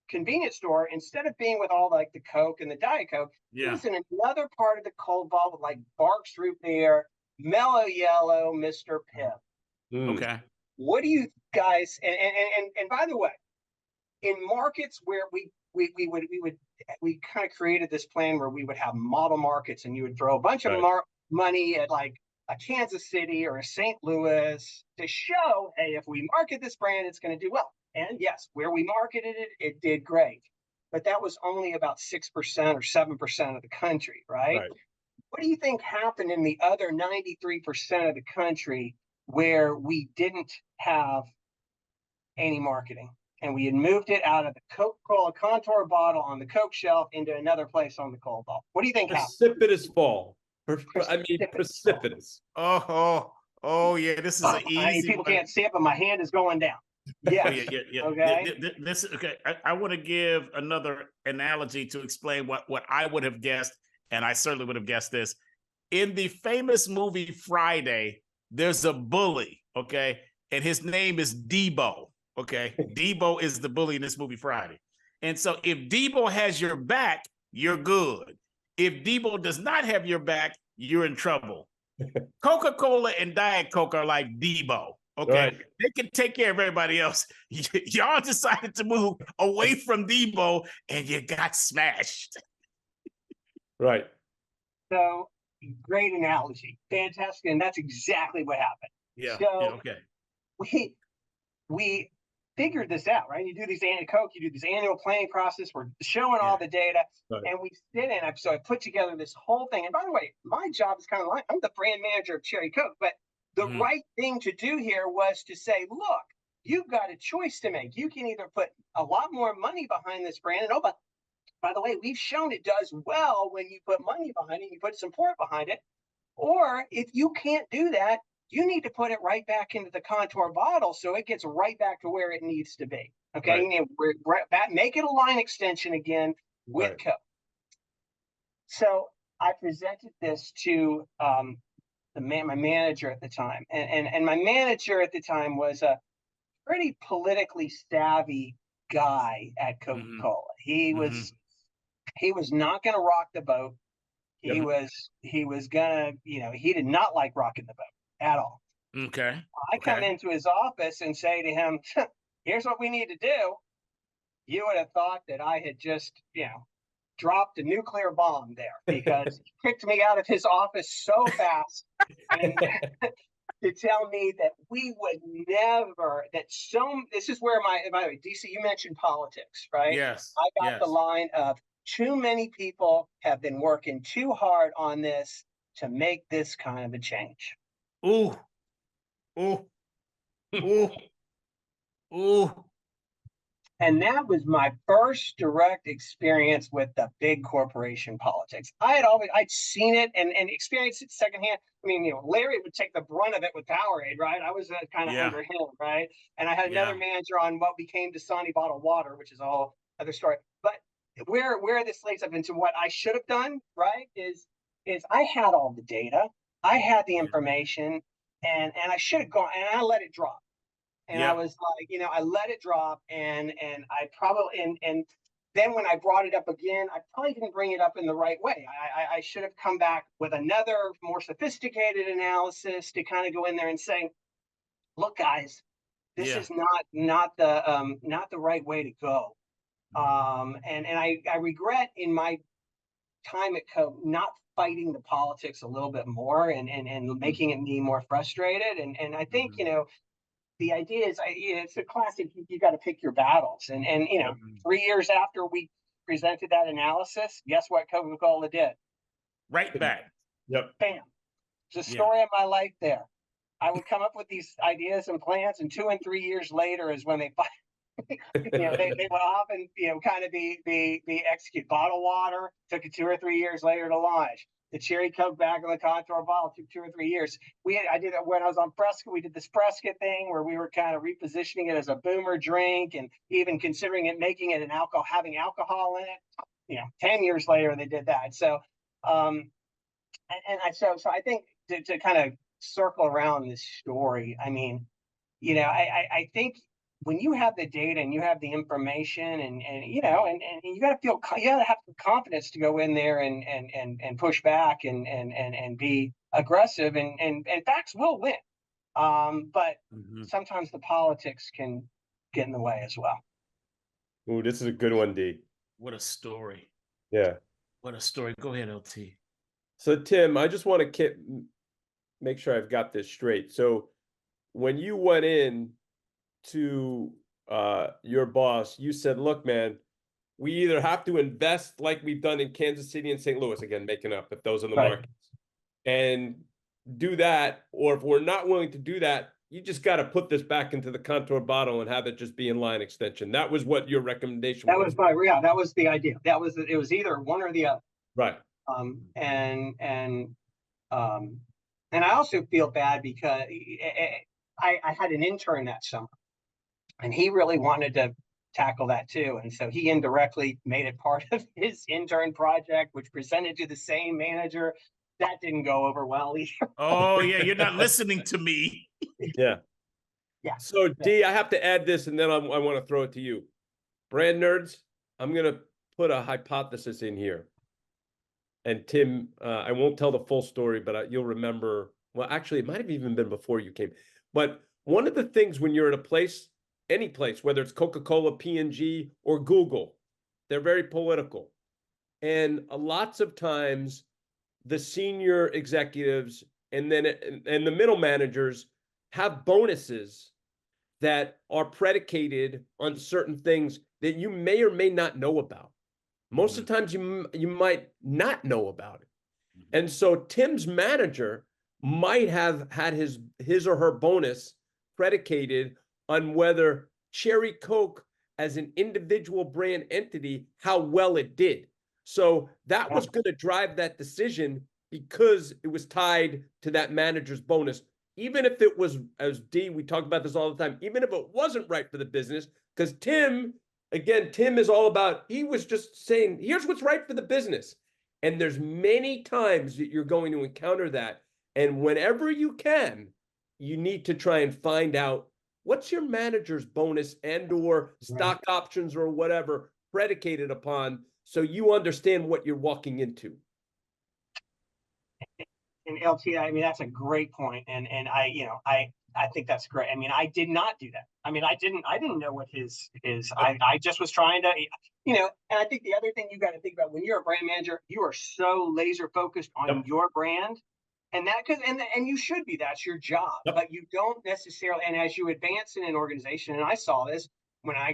convenience store. Instead of being with all like the Coke and the Diet Coke, it was in another part of the cold vault with like Barks Root Beer, Mellow Yellow, Mr. Pibb.
Okay.
What do you guys, and by the way, in markets where we kind of created this plan where we would have model markets, and you would throw a bunch of money at like a Kansas City or a St. Louis to show, hey, if we market this brand, it's going to do well. And yes, where we marketed it, it did great. But that was only about 6% or 7% of the country, right? What do you think happened in the other 93% of the country where we didn't have any marketing? And we had moved it out of the Coca-Cola contour bottle on the Coke shelf into another place on the cold vault. What do you think happened?
Precipitous fall. Precipitous.
Oh, yeah. This is an easy.
People can't see it, but my hand is going down. Yes.
Yeah.
Okay.
I want to give another analogy to explain what I would have guessed, and I certainly would have guessed this. In the famous movie Friday, there's a bully, okay, and his name is Debo. Okay, Debo is the bully in this movie Friday. And so if Debo has your back, you're good. If Debo does not have your back, you're in trouble. Coca-Cola and Diet Coke are like Debo. Okay, they can take care of everybody else. Y'all decided to move away from Debo, and you got smashed.
Right.
So great analogy, fantastic, and that's exactly what happened.
Yeah.
So
Okay.
We figured this out, right? You do these annual planning process. We're showing all the data, and we sit in. So I put together this whole thing. And by the way, my job is kind of like, I'm the brand manager of Cherry Coke, but the right thing to do here was to say, look, you've got a choice to make. You can either put a lot more money behind this brand, and but by the way, we've shown it does well when you put money behind it, you put support behind it. Or if you can't do that, you need to put it right back into the contour bottle so it gets right back to where it needs to be. Okay, make it a line extension again with Coke. So I presented this to my manager at the time, and my manager at the time was a pretty politically savvy guy at Coca-Cola. He was not going to rock the boat. He was gonna, he did not like rocking the boat at all.
Okay.
I come into his office and say to him, here's what we need to do. You would have thought that I had just, dropped a nuclear bomb there, because he kicked me out of his office so fast and to tell me that we would never, this is where by the way, DC, you mentioned politics, right?
Yes.
I got the line of, too many people have been working too hard on this to make this kind of a change.
Ooh.
And that was my first direct experience with the big corporation politics. I'd seen it and experienced it secondhand. I mean, Larry would take the brunt of it with Powerade, right? I was kind of under him, right? And I had another manager on what became Dasani bottled water, which is a whole other story. But where this leads up into what I should have done, right, is I had all the data, I had the information, and I should have gone, and I let it drop. And I was like, I let it drop, and I probably, and then when I brought it up again, I probably didn't bring it up in the right way. I should have come back with another more sophisticated analysis to kind of go in there and say, look, guys, this is not the right way to go. And I regret in my time at Coke not fighting the politics a little bit more and making me more frustrated. And I think, the idea is, it's a classic, you got to pick your battles. And 3 years after we presented that analysis, guess what Coca-Cola did?
Right back.
Yep.
Bam. It's a story of my life there. I would come up with these ideas and plans, and 2 and 3 years later is when they they went off and kind of be executed. Bottled water took it 2 or 3 years later to launch. The Cherry Coke back in the contour bottle took 2 or 3 years. I did it when I was on Fresca. We did this Fresca thing where we were kind of repositioning it as a boomer drink and even considering making it having alcohol in it. 10 years later they did that. So, so I think to kind of circle around this story, I mean, I think when you have the data and you have the information and you got to you got to have the confidence to go in there and push back and be aggressive and facts will win. But sometimes the politics can get in the way as well.
Ooh, this is a good one, D.
What a story.
Yeah.
What a story. Go ahead, LT.
So, Tim, I just want to make sure I've got this straight. So when you went in to your boss, you said, look, man, we either have to invest like we've done in Kansas City and St. Louis, again, making up if those are the markets, and do that, or if we're not willing to do that, you just got to put this back into the contour bottle and have it just be in line extension. That was what your recommendation was.
That was the idea. It was either one or the other.
Right.
And I also feel bad because I had an intern that summer, and he really wanted to tackle that too. And so he indirectly made it part of his intern project, which presented to the same manager. That didn't go over well either.
Oh, yeah, you're not listening to me.
Yeah.
Yeah.
So, D, I have to add this, and then I want to throw it to you. Brand nerds, I'm going to put a hypothesis in here. And Tim, I won't tell the full story, but you'll remember. Well, actually, it might have even been before you came. But one of the things when you're at a place, any place, whether it's Coca-Cola, P&G, or Google, they're very political. And lots of times, the senior executives and the middle managers have bonuses that are predicated on certain things that you may or may not know about. Most of the times you might not know about it. And so Tim's manager might have had his or her bonus predicated on whether Cherry Coke as an individual brand entity, how well it did. So that was going to drive that decision because it was tied to that manager's bonus. Even if it was, as D, we talk about this all the time, even if it wasn't right for the business, because Tim is all about, he was just saying, here's what's right for the business. And there's many times that you're going to encounter that. And whenever you can, you need to try and find out what's your manager's bonus and or stock options or whatever predicated upon, so you understand what you're walking into.
And LT, I mean, that's a great point. And I think that's great. I mean, I did not do that. I mean, I didn't know what his I just was trying to, and I think the other thing you got to think about when you're a brand manager, you are so laser focused on your brand. And you should be, that's your job, but you don't necessarily, and as you advance in an organization, and I saw this when I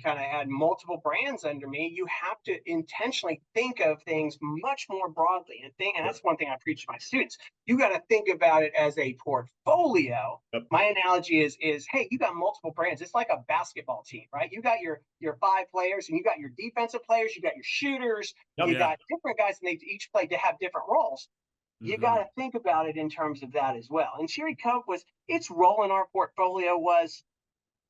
kind of had multiple brands under me, you have to intentionally think of things much more broadly and that's one thing I preach to my students. You got to think about it as a portfolio. My analogy is, hey, you got multiple brands. It's like a basketball team, right? You got your 5 players and you got your defensive players, you got your shooters, you got different guys, and they each play to have different roles. You got to think about it in terms of that as well. And Cherry Coke its role in our portfolio was,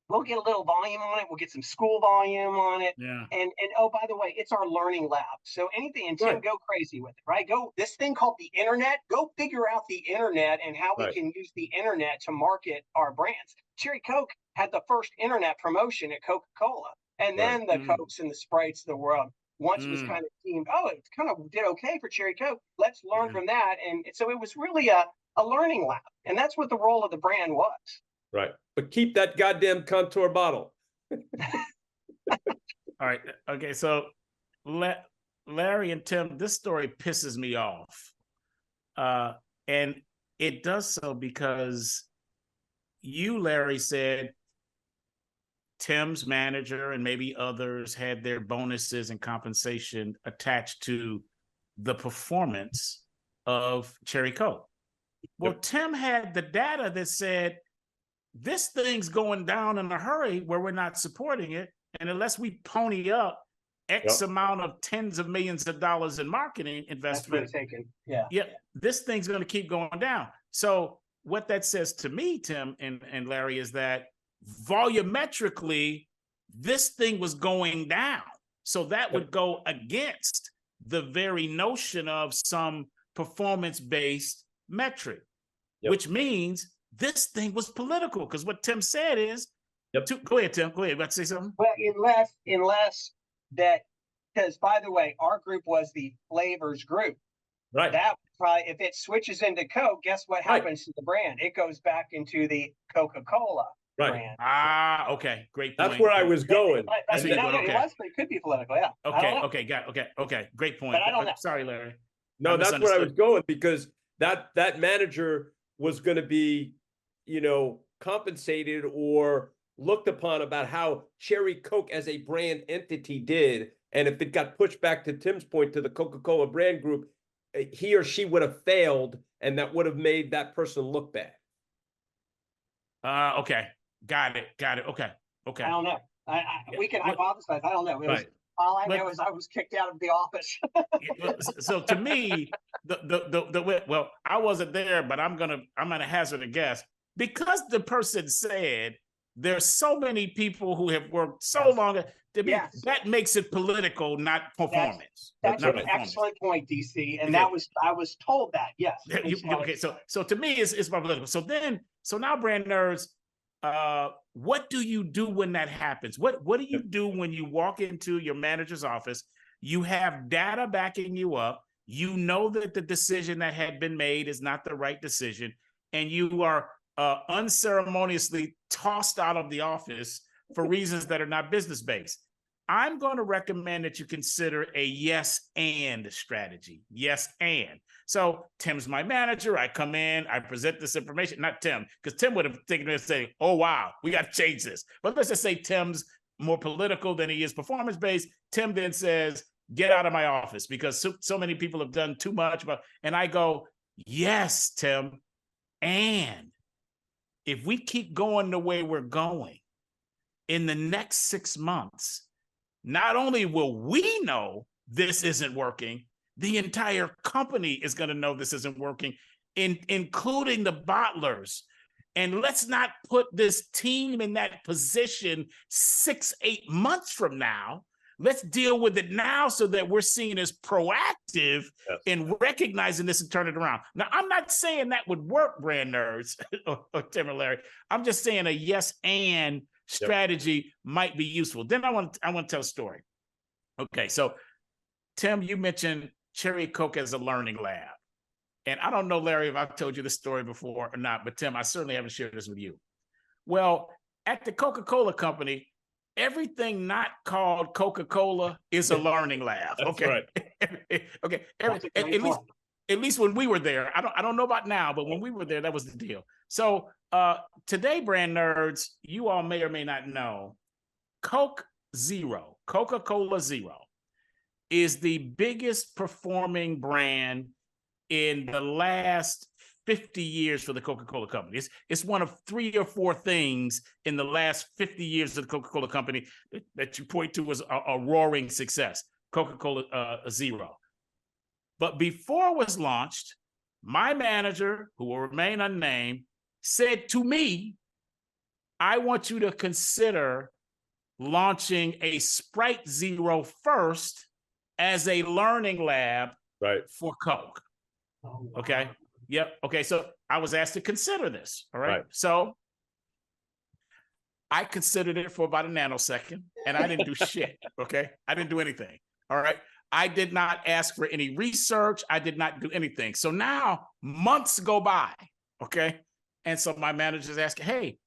we'll get a little volume on it. We'll get some school volume on it.
Yeah.
And oh, by the way, it's our learning lab. So anything, and Tim, go crazy with it, right? Go this thing called the internet. Go figure out the internet and how we can use the internet to market our brands. Cherry Coke had the first internet promotion at Coca-Cola, and then the Cokes and the Sprites of the world. Once it was kind of deemed, it kind of did okay for Cherry Coke. Let's learn from that. And so it was really a learning lab. And that's what the role of the brand was.
Right. But keep that goddamn contour bottle.
All right. Okay. So Larry and Tim, this story pisses me off. And it does so because you, Larry, said Tim's manager and maybe others had their bonuses and compensation attached to the performance of Cherry Coke. Well, Tim had the data that said, this thing's going down in a hurry where we're not supporting it. And unless we pony up X amount of tens of millions of dollars in marketing investment, this thing's going to keep going down. So what that says to me, Tim and Larry, is that volumetrically, this thing was going down. So that would go against the very notion of some performance-based metric, which means this thing was political, because what Tim said is,
Yep.
Go ahead, Tim. Go ahead. About to say something?
Well, unless that, because by the way, our group was the flavors group.
Right.
That probably, if it switches into Coke, guess what
Right.
happens to the brand? It goes back into the Coca-Cola
Right.
brand.
Ah, okay. Great point.
That's where I was going.
That's where you're going, okay.
It could be political, yeah.
Okay, got it. Okay. Great point.
But I don't know.
Sorry, Larry.
No, that's where I was going, because that manager was going to be, compensated or looked upon about how Cherry Coke as a brand entity did. And if it got pushed back, to Tim's point, to the Coca-Cola brand group, he or she would have failed, and that would have made that person look bad.
Okay. Got it. Okay.
I don't know. We can hypothesize. I don't know. All I know is I was kicked out of the office.
So to me, well, I wasn't there, but I'm gonna hazard a guess, because the person said there's so many people who have worked so long. That makes it political, not performance.
That's an excellent point, DC. And I was told that. Yes.
Okay. So to me, it's political. So now, brand nerds, what do you do when that happens? What do you do when you walk into your manager's office? You have data backing you up. You know that the decision that had been made is not the right decision, and you are unceremoniously tossed out of the office for reasons that are not business-based. I'm going to recommend that you consider a yes and strategy. Yes and. So Tim's my manager. I come in, I present this information, not Tim, because Tim would have taken it and say, oh, wow, we got to change this. But let's just say Tim's more political than he is performance-based. Tim then says, get out of my office, because so many people have done too much. And I go, yes, Tim. And if we keep going the way we're going, in the next 6 months, not only will we know this isn't working, the entire company is going to know this isn't working, including the bottlers. And let's not put this team in that position 6-8 months from now. Let's deal with it now, so that we're seen as proactive in recognizing this and turn it around. Now, I'm not saying that would work, brand nerds or Tim or Larry. I'm just saying a yes and strategy might be useful. Then I want to tell a story. Okay, so Tim, you mentioned Cherry Coke as a learning lab. And I don't know, Larry, if I've told you this story before or not, but Tim, I certainly haven't shared this with you. Well, at the Coca-Cola company, everything not called Coca-Cola is a learning lab. Okay. Right. Okay. At least when we were there, I don't know about now, but when we were there, that was the deal. So today, brand nerds, you all may or may not know, Coca-Cola Zero is the biggest performing brand in the last 50 years for the Coca-Cola company. It's one of 3 or 4 things in the last 50 years of the Coca-Cola company that you point to as a roaring success, Coca-Cola Zero. But before it was launched, my manager, who will remain unnamed, said to me, I want you to consider launching a Sprite Zero first as a learning lab for Coke. Oh, wow. Okay. Yep. Okay. So I was asked to consider this. All right. So I considered it for about a nanosecond, and I didn't do shit. Okay. I didn't do anything. All right. I did not ask for any research. I did not do anything. So now months go by. Okay. And so my manager's asking, hey,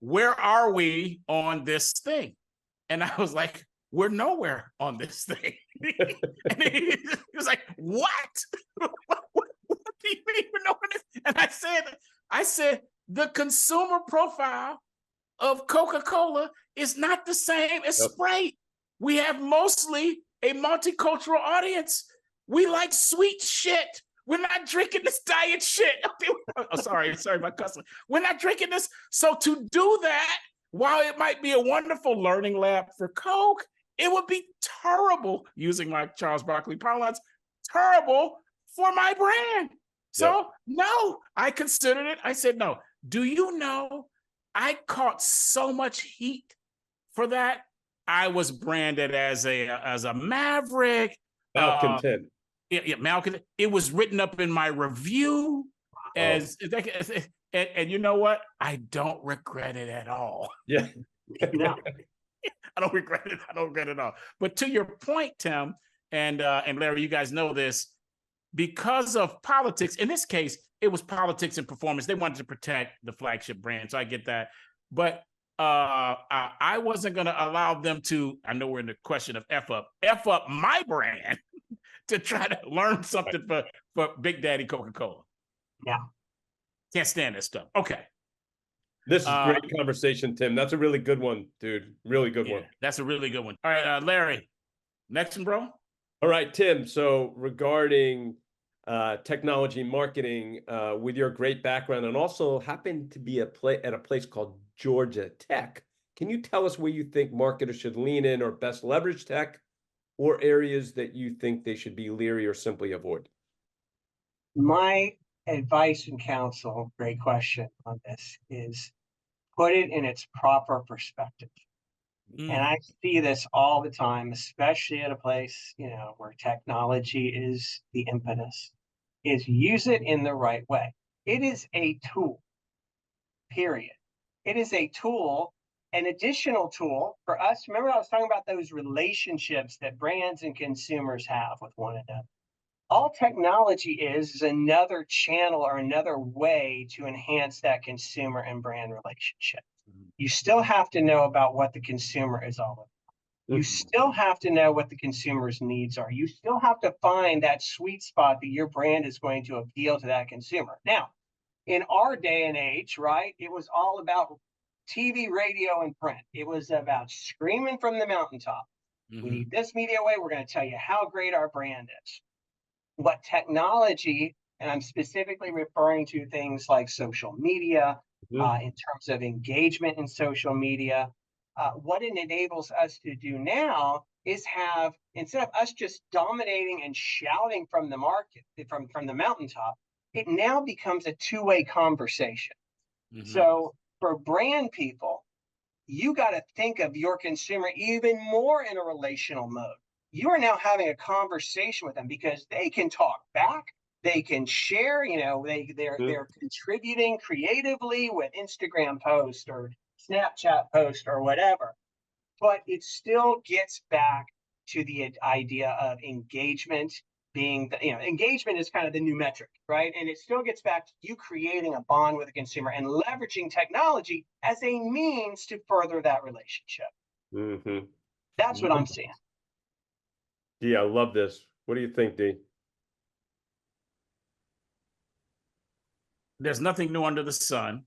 where are we on this thing? And I was like, we're nowhere on this thing. And he was like, what? What do you mean we're nowhere on this? And I said, the consumer profile of Coca-Cola is not the same as Sprite. We have mostly a multicultural audience. We like sweet shit. We're not drinking this diet shit. Oh, sorry, my customer. We're not drinking this. So to do that, while it might be a wonderful learning lab for Coke, it would be terrible, using my Charles Barkley parlance, terrible for my brand. So no, I considered it. I said, no. Do you know, I caught so much heat for that. I was branded as a maverick.
Malcontent.
Malcontent. It was written up in my review as And you know what? I don't regret it at all.
Yeah.
No.
I don't regret it. I don't regret it at all. But to your point, Tim and Larry, you guys know this, because of politics. In this case, it was politics and performance. They wanted to protect the flagship brand, so I get that. But I wasn't going to allow them to. I know we're in the question of f up my brand to try to learn something for Big Daddy Coca-Cola.
Yeah.
Can't stand this stuff. Okay.
This is great conversation, Tim. That's a really good one, dude. Really good one.
That's a really good one. All right, Larry, next one, bro.
All right, Tim. So regarding technology marketing, with your great background and also happen to be at a place called Georgia Tech, can you tell us where you think marketers should lean in or best leverage tech, or areas that you think they should be leery or simply avoid?
My advice and counsel, great question on this, is put it in its proper perspective. And I see this all the time, especially at a place, where technology is the impetus, is use it in the right way. It is a tool, period. It is a tool, an additional tool for us. Remember, I was talking about those relationships that brands and consumers have with one another. All technology is another channel or another way to enhance that consumer and brand relationship. You still have to know about what the consumer is all about. You still have to know what the consumer's needs are. You still have to find that sweet spot that your brand is going to appeal to that consumer. Now, in our day and age, right, it was all about TV, radio, and print. It was about screaming from the mountaintop. We need this media way. We're going to tell you how great our brand is. What technology, and I'm specifically referring to things like social media, in terms of engagement in social media, what it enables us to do now is have, instead of us just dominating and shouting from the market, from the mountaintop, it now becomes a two-way conversation. So for brand people, you got to think of your consumer even more in a relational mode. You are now having a conversation with them because they can talk back, they can share, they're contributing creatively with Instagram post or Snapchat post or whatever. But it still gets back to the idea of engagement being, engagement is kind of the new metric, right? And it still gets back to you creating a bond with a consumer and leveraging technology as a means to further that relationship. That's what I'm seeing.
Yeah, I love this. What do you think, D?
There's nothing new under the sun.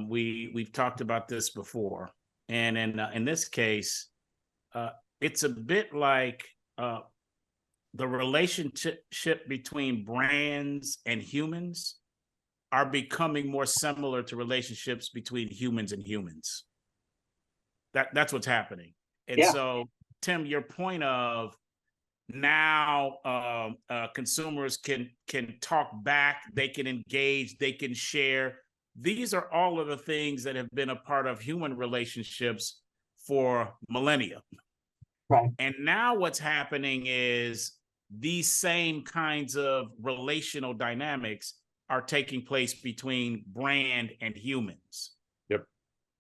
We've talked about this before, and in this case, it's a bit like the relationship between brands and humans are becoming more similar to relationships between humans and humans. That's what's happening. And so, Tim, your point of now consumers can talk back, they can engage, they can share. These are all of the things that have been a part of human relationships for millennia.
Right.
And now what's happening is these same kinds of relational dynamics are taking place between brand and humans.
Yep.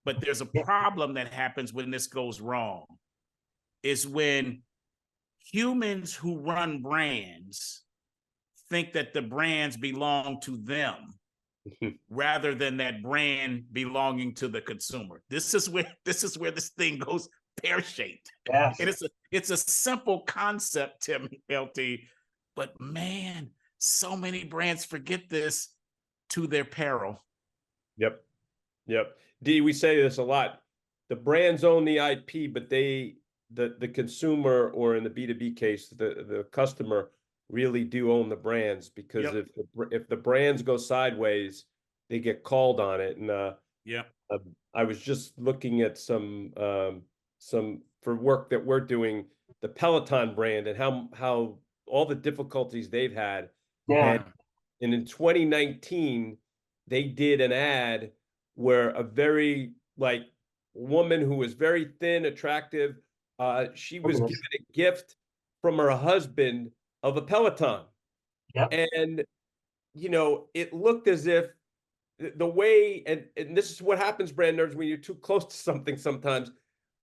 But there's a problem that happens when this goes wrong, is when humans who run brands think that the brands belong to them rather than that brand belonging to the consumer. This is where this thing goes pear-shaped.
Yes.
And it's a simple concept, Tim, LT, but man, so many brands forget this to their peril.
Yep. D, we say this a lot. The brands own the IP, but the consumer, or in the B2B case, the customer, really do own the brands, because if the brands go sideways, they get called on it. And I was just looking at some for work that we're doing, the Peloton brand, and how all the difficulties they've had. And in 2019, they did an ad where a very woman who was very thin, attractive, she was given a gift from her husband of a Peloton. And, it looked as if the way, and this is what happens, brand nerds, when you're too close to something sometimes.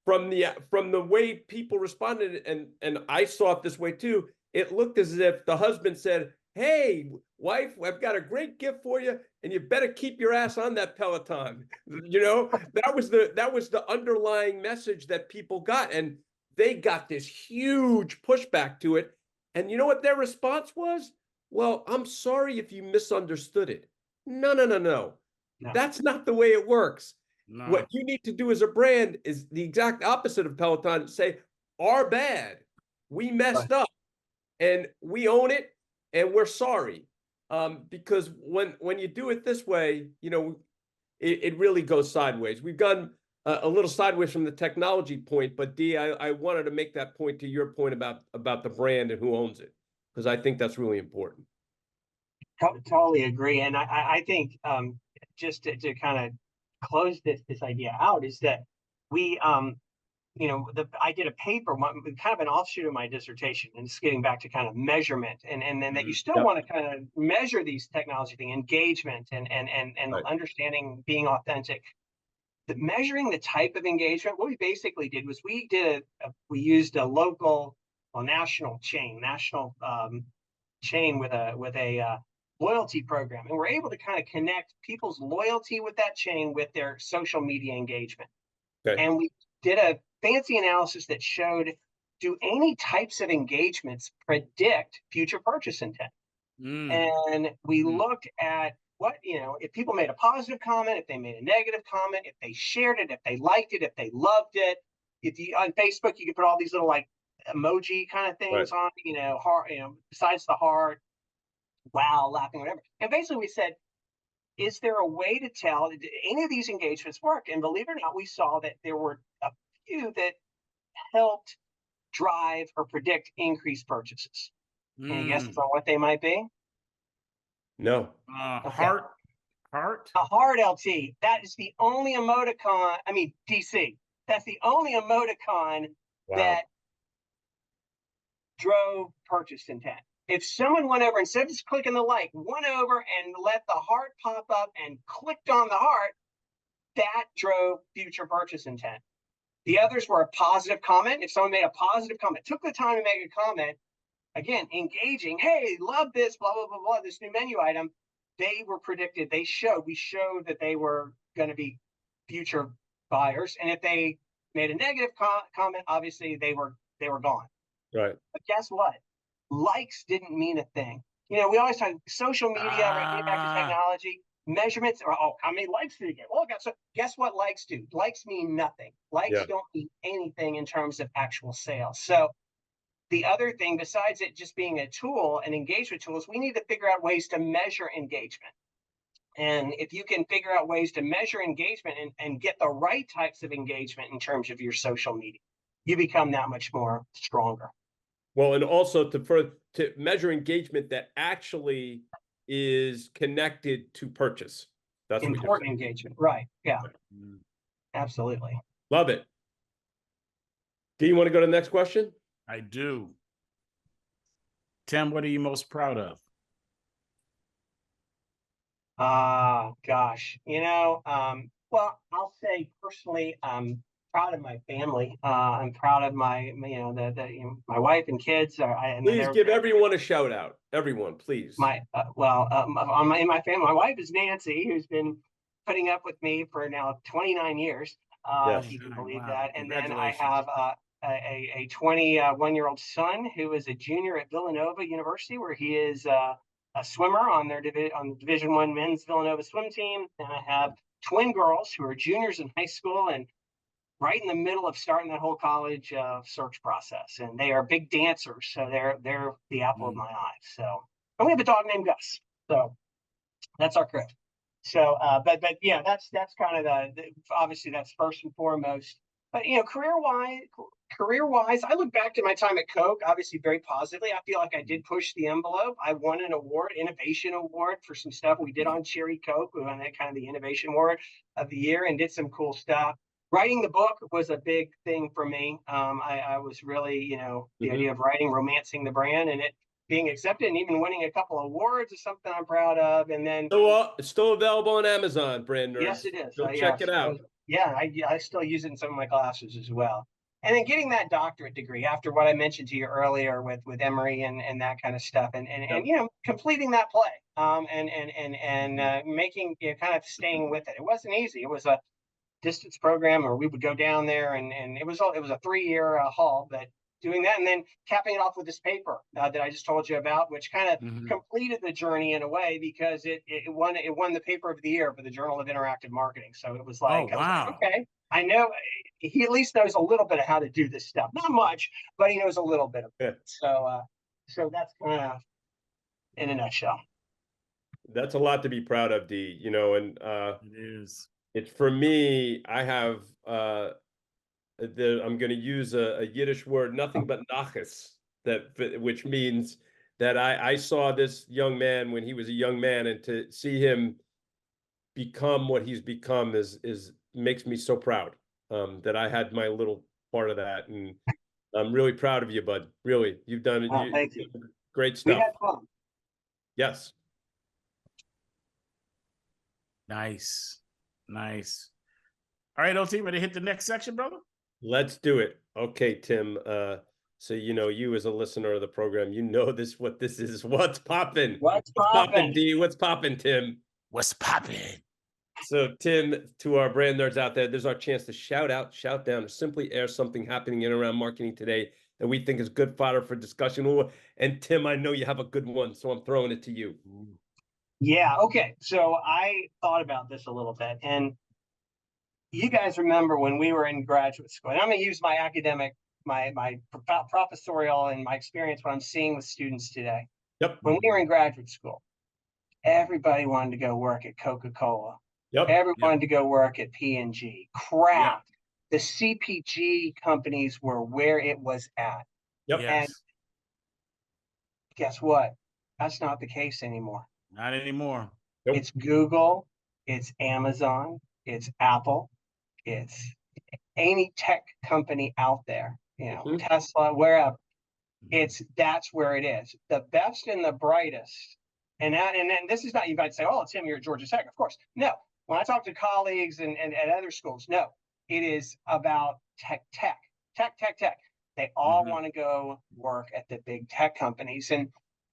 From the way people responded, and I saw it this way too, it looked as if the husband said, "Hey, wife, I've got a great gift for you, and you better keep your ass on that Peloton." You know, that was the underlying message that people got, and they got this huge pushback to it. And you know what their response was? Well, I'm sorry if you misunderstood it. No, no, no, no.
No.
That's not the way it works.
No.
What you need to do as a brand is the exact opposite of Peloton. Say, our bad. We messed up and we own it and we're sorry. Because when you do it this way, you know, it really goes sideways. We've gone a little sideways from the technology point, but Dee, I wanted to make that point to your point about the brand and who owns it, because I think that's really important.
Totally agree. And I think just to kind of close this idea out is that we you know, I did a paper, kind of an offshoot of my dissertation, and it's getting back to kind of measurement, and then that you still want to kind of measure these technology things, engagement, and
Right.
understanding, being authentic. Measuring the type of engagement, what we basically did was we used a local, national chain with a loyalty program, and we're able to kind of connect people's loyalty with that chain with their social media engagement.
Okay.
And we did a fancy analysis that showed, do any types of engagements predict future purchase intent? And we looked at what, you know, if people made a positive comment, if they made a negative comment, if they shared it, if they liked it, if they loved it. If you on Facebook, you could put all these little like emoji kind of things on, you know, heart, you know, besides the heart, wow, laughing, whatever. And basically we said, is there a way to tell, did any of these engagements work? And believe it or not, we saw that there were a few that helped drive or predict increased purchases. Can you guess on what they might be?
No.
Okay.
Heart.
A heart, LT. That is the only emoticon. I mean, DC. That's the only emoticon that drove purchase intent. If someone went over, instead of just clicking the like, went over and let the heart pop up and clicked on the heart, that drove future purchase intent. The others were a positive comment. If someone made a positive comment, took the time to make a comment, again, engaging, hey, love this, blah, blah, blah, blah, this new menu item, they were predicted, we showed that they were going to be future buyers. And if they made a negative comment, obviously they were gone.
Right.
But guess what? Likes didn't mean a thing. You know, we always talk social media, right, back to technology, measurements, or how many likes did you get? Well, guess what likes do? Likes mean nothing. Likes don't mean anything in terms of actual sales. So the other thing, besides it just being a tool, an engagement tool, is we need to figure out ways to measure engagement. And if you can figure out ways to measure engagement and get the right types of engagement in terms of your social media, you become that much more stronger.
Well, and also to measure engagement that actually is connected to purchase. That's
important engagement, right? Yeah, absolutely.
Love it. Do you want to go to the next question?
I do. Tim, what are you most proud of?
Gosh, you know, well, I'll say personally, I'm proud of my family. I'm proud of my my wife and kids.
Please give everyone a shout out. Everyone, please.
In my family, my wife is Nancy, who's been putting up with me for now 29 years. If you can believe that. And then I have a 21-year-old son who is a junior at Villanova University, where he is a swimmer on the Division I men's Villanova swim team. And I have twin girls who are juniors in high school and right in the middle of starting that whole college search process. And they are big dancers, so they're the apple of my eye. So, and we have a dog named Gus. So that's our crew. So, but yeah, that's kind of the obviously that's first and foremost. But you know, career wise, I look back to my time at Coke, obviously very positively. I feel like I did push the envelope. I won an award, innovation award, for some stuff we did on Cherry Coke. We won that kind of the innovation award of the year and did some cool stuff. Writing the book was a big thing for me. I was really, you know, the idea of writing, romancing the brand, and being accepted and even winning a couple of awards is something I'm proud of. And then
It's still available on Amazon, Brand Nerds.
yes, it is.
Go check it out.
Yeah, I still use it in some of my classes as well. And then getting that doctorate degree after what I mentioned to you earlier with Emory and that kind of stuff, and you know, completing that play, making, you know, kind of staying with it. It wasn't easy. It was a distance program, or we would go down there, and it was a 3-year haul, but doing that and then capping it off with this paper that I just told you about, which kind of completed the journey in a way, because it won the paper of the year for the Journal of Interactive Marketing. So it was like,
oh, wow.
Okay, I know he at least knows a little bit of how to do this stuff. Not much, but he knows a little bit of it. So that's kind of in a nutshell.
That's a lot to be proud of, D, you know, and
it is.
It's for me, I have I'm going to use a Yiddish word, nothing but nachas, which means that I saw this young man when he was a young man, and to see him become what he's become is makes me so proud that I had my little part of that, and I'm really proud of you, bud. Really, you've done it.
Thank you.
Great stuff.
We had fun.
Yes.
Nice. Nice. All right, OT, ready to hit the next section, brother?
Let's do it. Okay, Tim. So, you know, you as a listener of the program, you know what this is. What's popping?
What's popping,
D? What's popping, Tim?
What's popping?
So, Tim, to our brand nerds out there, there's our chance to shout out, shout down, or simply air something happening in and around marketing today that we think is good fodder for discussion. And Tim, I know you have a good one, so I'm throwing it to you.
Yeah, okay. So I thought about this a little bit, and you guys remember when we were in graduate school, and I'm going to use my academic, my professorial and my experience, what I'm seeing with students today.
Yep.
When we were in graduate school, everybody wanted to go work at Coca-Cola.
Yep.
Everyone wanted to go work at P&G. Crap. Yep. The CPG companies were where it was at.
Yep.
And guess what? That's not the case anymore.
Not anymore.
Nope.
It's Google, it's Amazon, it's Apple, it's any tech company out there, you know, Tesla, wherever. That's where it is. The best and the brightest. And then this is not, you might say, oh, Tim, you're at Georgia Tech. Of course. No. When I talk to colleagues and at other schools, no, it is about tech. They all want to go work at the big tech companies. And,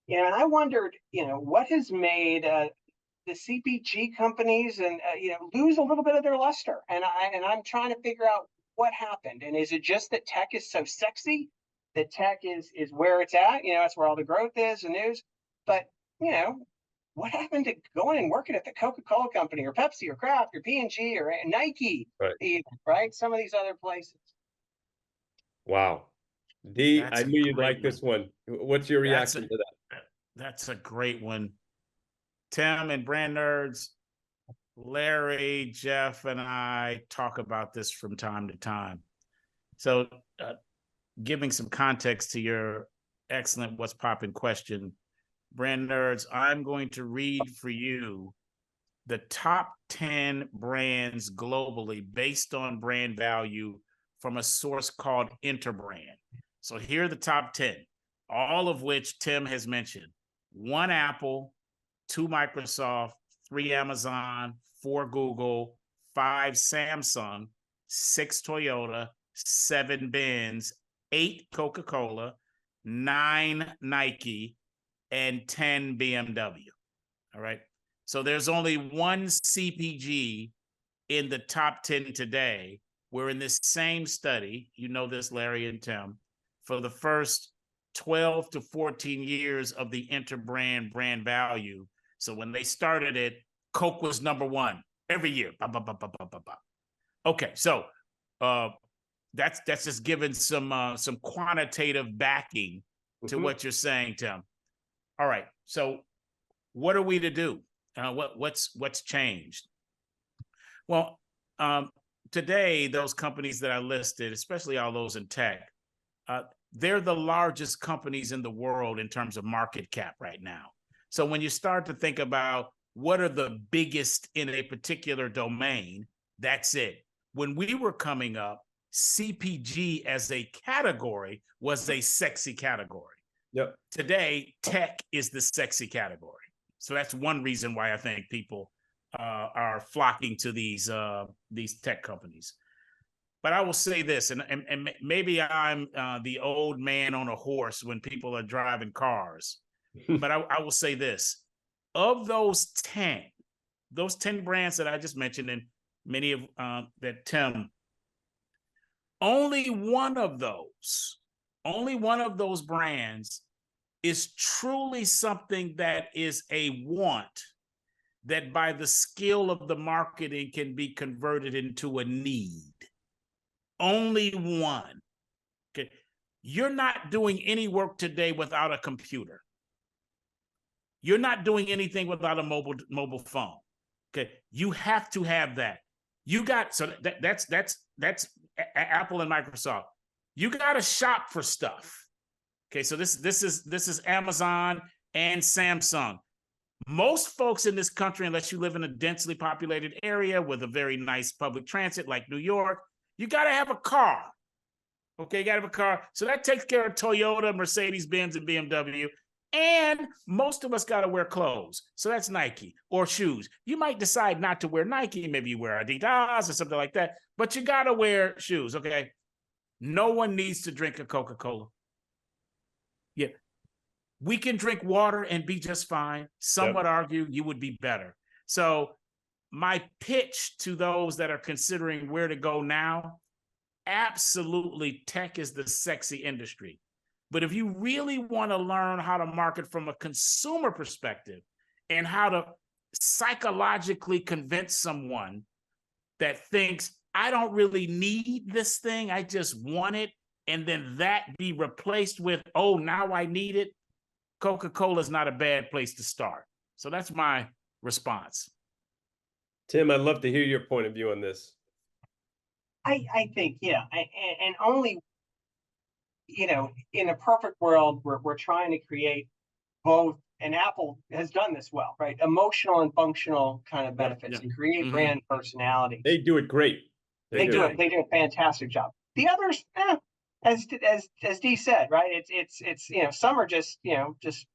you know, and I wondered, you know, what has made the CPG companies and, you know, lose a little bit of their luster. And I'm trying to figure out what happened. And is it just that tech is so sexy, that tech is where it's at? You know, that's where all the growth is, the news. But, you know, what happened to going and working at the Coca-Cola company or Pepsi or Kraft or P&G or Nike, even, right? Some of these other places.
Wow. D, I knew you'd like this one. What's your reaction to that?
That's a great one. Tim and Brand Nerds, Larry, Jeff, and I talk about this from time to time. So giving some context to your excellent What's Poppin' question, Brand Nerds, I'm going to read for you the top 10 brands globally based on brand value from a source called Interbrand. So here are the top 10, all of which Tim has mentioned. 1 Apple, 2 Microsoft, 3 Amazon, 4 Google, 5 Samsung, 6 Toyota, 7 Benz, 8 Coca-Cola, 9 Nike, and 10 BMW. All right. So there's only 1 CPG in the top 10 today, where in this same study, you know this, Larry and Tim, for the first 12 to 14 years of the Interbrand brand value. So when they started it, Coke was number 1 every year. Okay, so that's just giving some quantitative backing to what you're saying, Tim. All right, so what are we to do? What's changed? Well, today, those companies that I listed, especially all those in tech, they're the largest companies in the world in terms of market cap right now. So when you start to think about what are the biggest in a particular domain, that's it. When we were coming up, CPG as a category was a sexy category.
Yep.
Today, tech is the sexy category. So that's one reason why I think people are flocking to these tech companies. But I will say this, and maybe I'm the old man on a horse when people are driving cars. But I will say this: of those 10 brands that I just mentioned, and many of that Tim, only one of those brands is truly something that is a want that by the skill of the marketing can be converted into a need. Only one. Okay. You're not doing any work today without a computer. You're not doing anything without a mobile phone. Okay. You have to have that. You got, so that's Apple and Microsoft. You got to shop for stuff. Okay. So this is Amazon and Samsung. Most folks in this country, unless you live in a densely populated area with a very nice public transit like New York, you got to have a car. Okay, you got to have a car. So that takes care of Toyota, Mercedes-Benz, and BMW. And most of us got to wear clothes. So that's Nike or shoes. You might decide not to wear Nike. Maybe you wear Adidas or something like that. But you got to wear shoes, okay? No one needs to drink a Coca-Cola. Yeah. We can drink water and be just fine. Some would argue you would be better. So my pitch to those that are considering where to go now, absolutely tech is the sexy industry. But if you really want to learn how to market from a consumer perspective and how to psychologically convince someone that thinks, I don't really need this thing, I just want it, and then that be replaced with, oh, now I need it, Coca-Cola is not a bad place to start. So that's my response.
Tim, I'd love to hear your point of view on this.
I think, yeah, and only, in a perfect world, we're trying to create both, and Apple has done this well, right? Emotional and functional kind of benefits and create brand personality.
They do it great.
They do a fantastic job. The others, as Dee said, right? It's some are just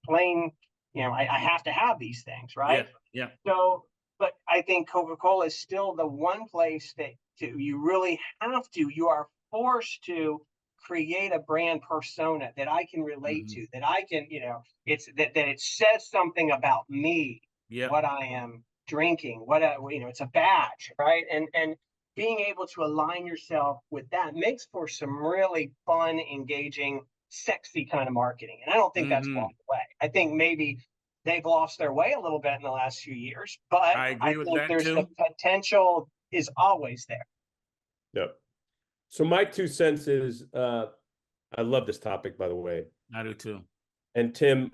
plain, I have to have these things, right?
Yeah.
So, but I think Coca-Cola is still the one place that you really have to, you are forced to create a brand persona that I can relate to, that I can, it's that it says something about me, what I am drinking, it's a badge, right? And being able to align yourself with that makes for some really fun, engaging, sexy kind of marketing. And I don't think that's walked away. I think maybe they've lost their way a little bit in the last few years, but I think there's the potential is always there.
Yep. So my 2 cents is, I love this topic, by the way.
I do too. And
Tim,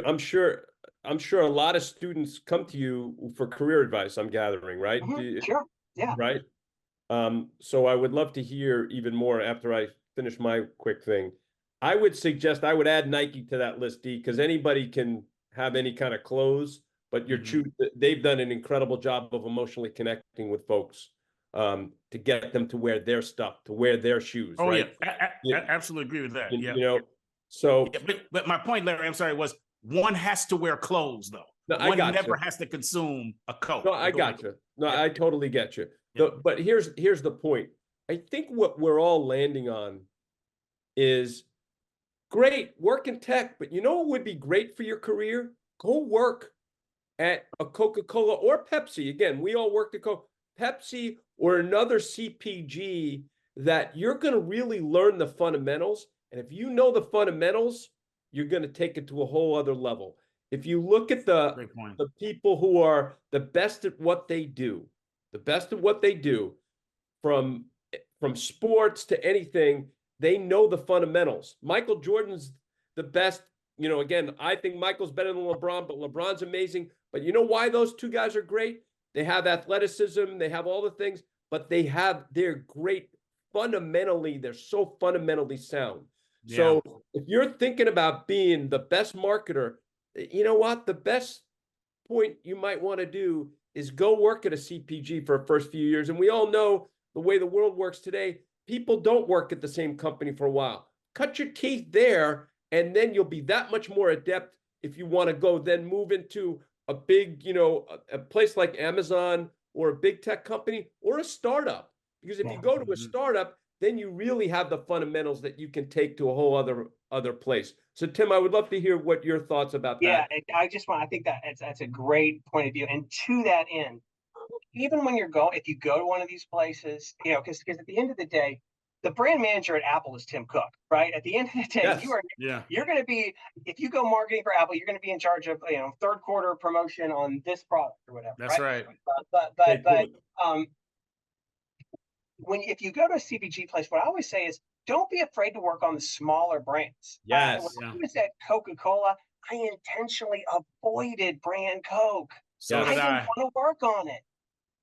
I'm sure a lot of students come to you for career advice, I'm gathering, right?
Sure. Yeah.
Right. So I would love to hear even more after I finish my quick thing. I would suggest I would add Nike to that list, D, because anybody can have any kind of clothes, but they've done an incredible job of emotionally connecting with folks to get them to wear their stuff, to wear their shoes.
Oh,
right?
I absolutely agree with that.
But
my point, Larry, I'm sorry, was one has to wear clothes, though.
No,
one never has to consume a coat.
No, I got you. No, I totally get you. But here's the point. I think what we're all landing on is great, work in tech, but you know what would be great for your career? Go work at a Coca-Cola or Pepsi. Again, we all worked at Pepsi or another CPG that you're going to really learn the fundamentals. And if you know the fundamentals, you're going to take it to a whole other level. If you look at the people who are the best at what they do, from sports to anything, they know the fundamentals. Michael Jordan's the best. Again, I think Michael's better than LeBron, but LeBron's amazing. But you know why those two guys are great? They have athleticism, they have all the things, but they're great fundamentally. They're so fundamentally sound. Yeah. So if you're thinking about being the best marketer, you know what? The best point you might want to do is go work at a CPG for the first few years. And we all know the way the world works today, people don't work at the same company for a while. Cut your teeth there And then you'll be that much more adept if you want to go then move into a big, you know, a place like Amazon or a big tech company or a startup. Because if you go to a startup, then you really have the fundamentals that you can take to a whole other place. So Tim, I would love to hear what your thoughts about that.
Yeah, I think that's a great point of view. And to that end, even when if you go to one of these places, you know, because at the end of the day, the brand manager at Apple is Tim Cook, right? At the end of the day,
Yes.
you're going to be, if you go marketing for Apple, you're going to be in charge of, you know, third quarter promotion on this product or whatever.
That's right.
But if you go to a CPG place, what I always say is, don't be afraid to work on the smaller brands.
Yes.
When I was at Coca-Cola, I intentionally avoided brand Coke.
So
I
did
didn't
I.
want to work on it.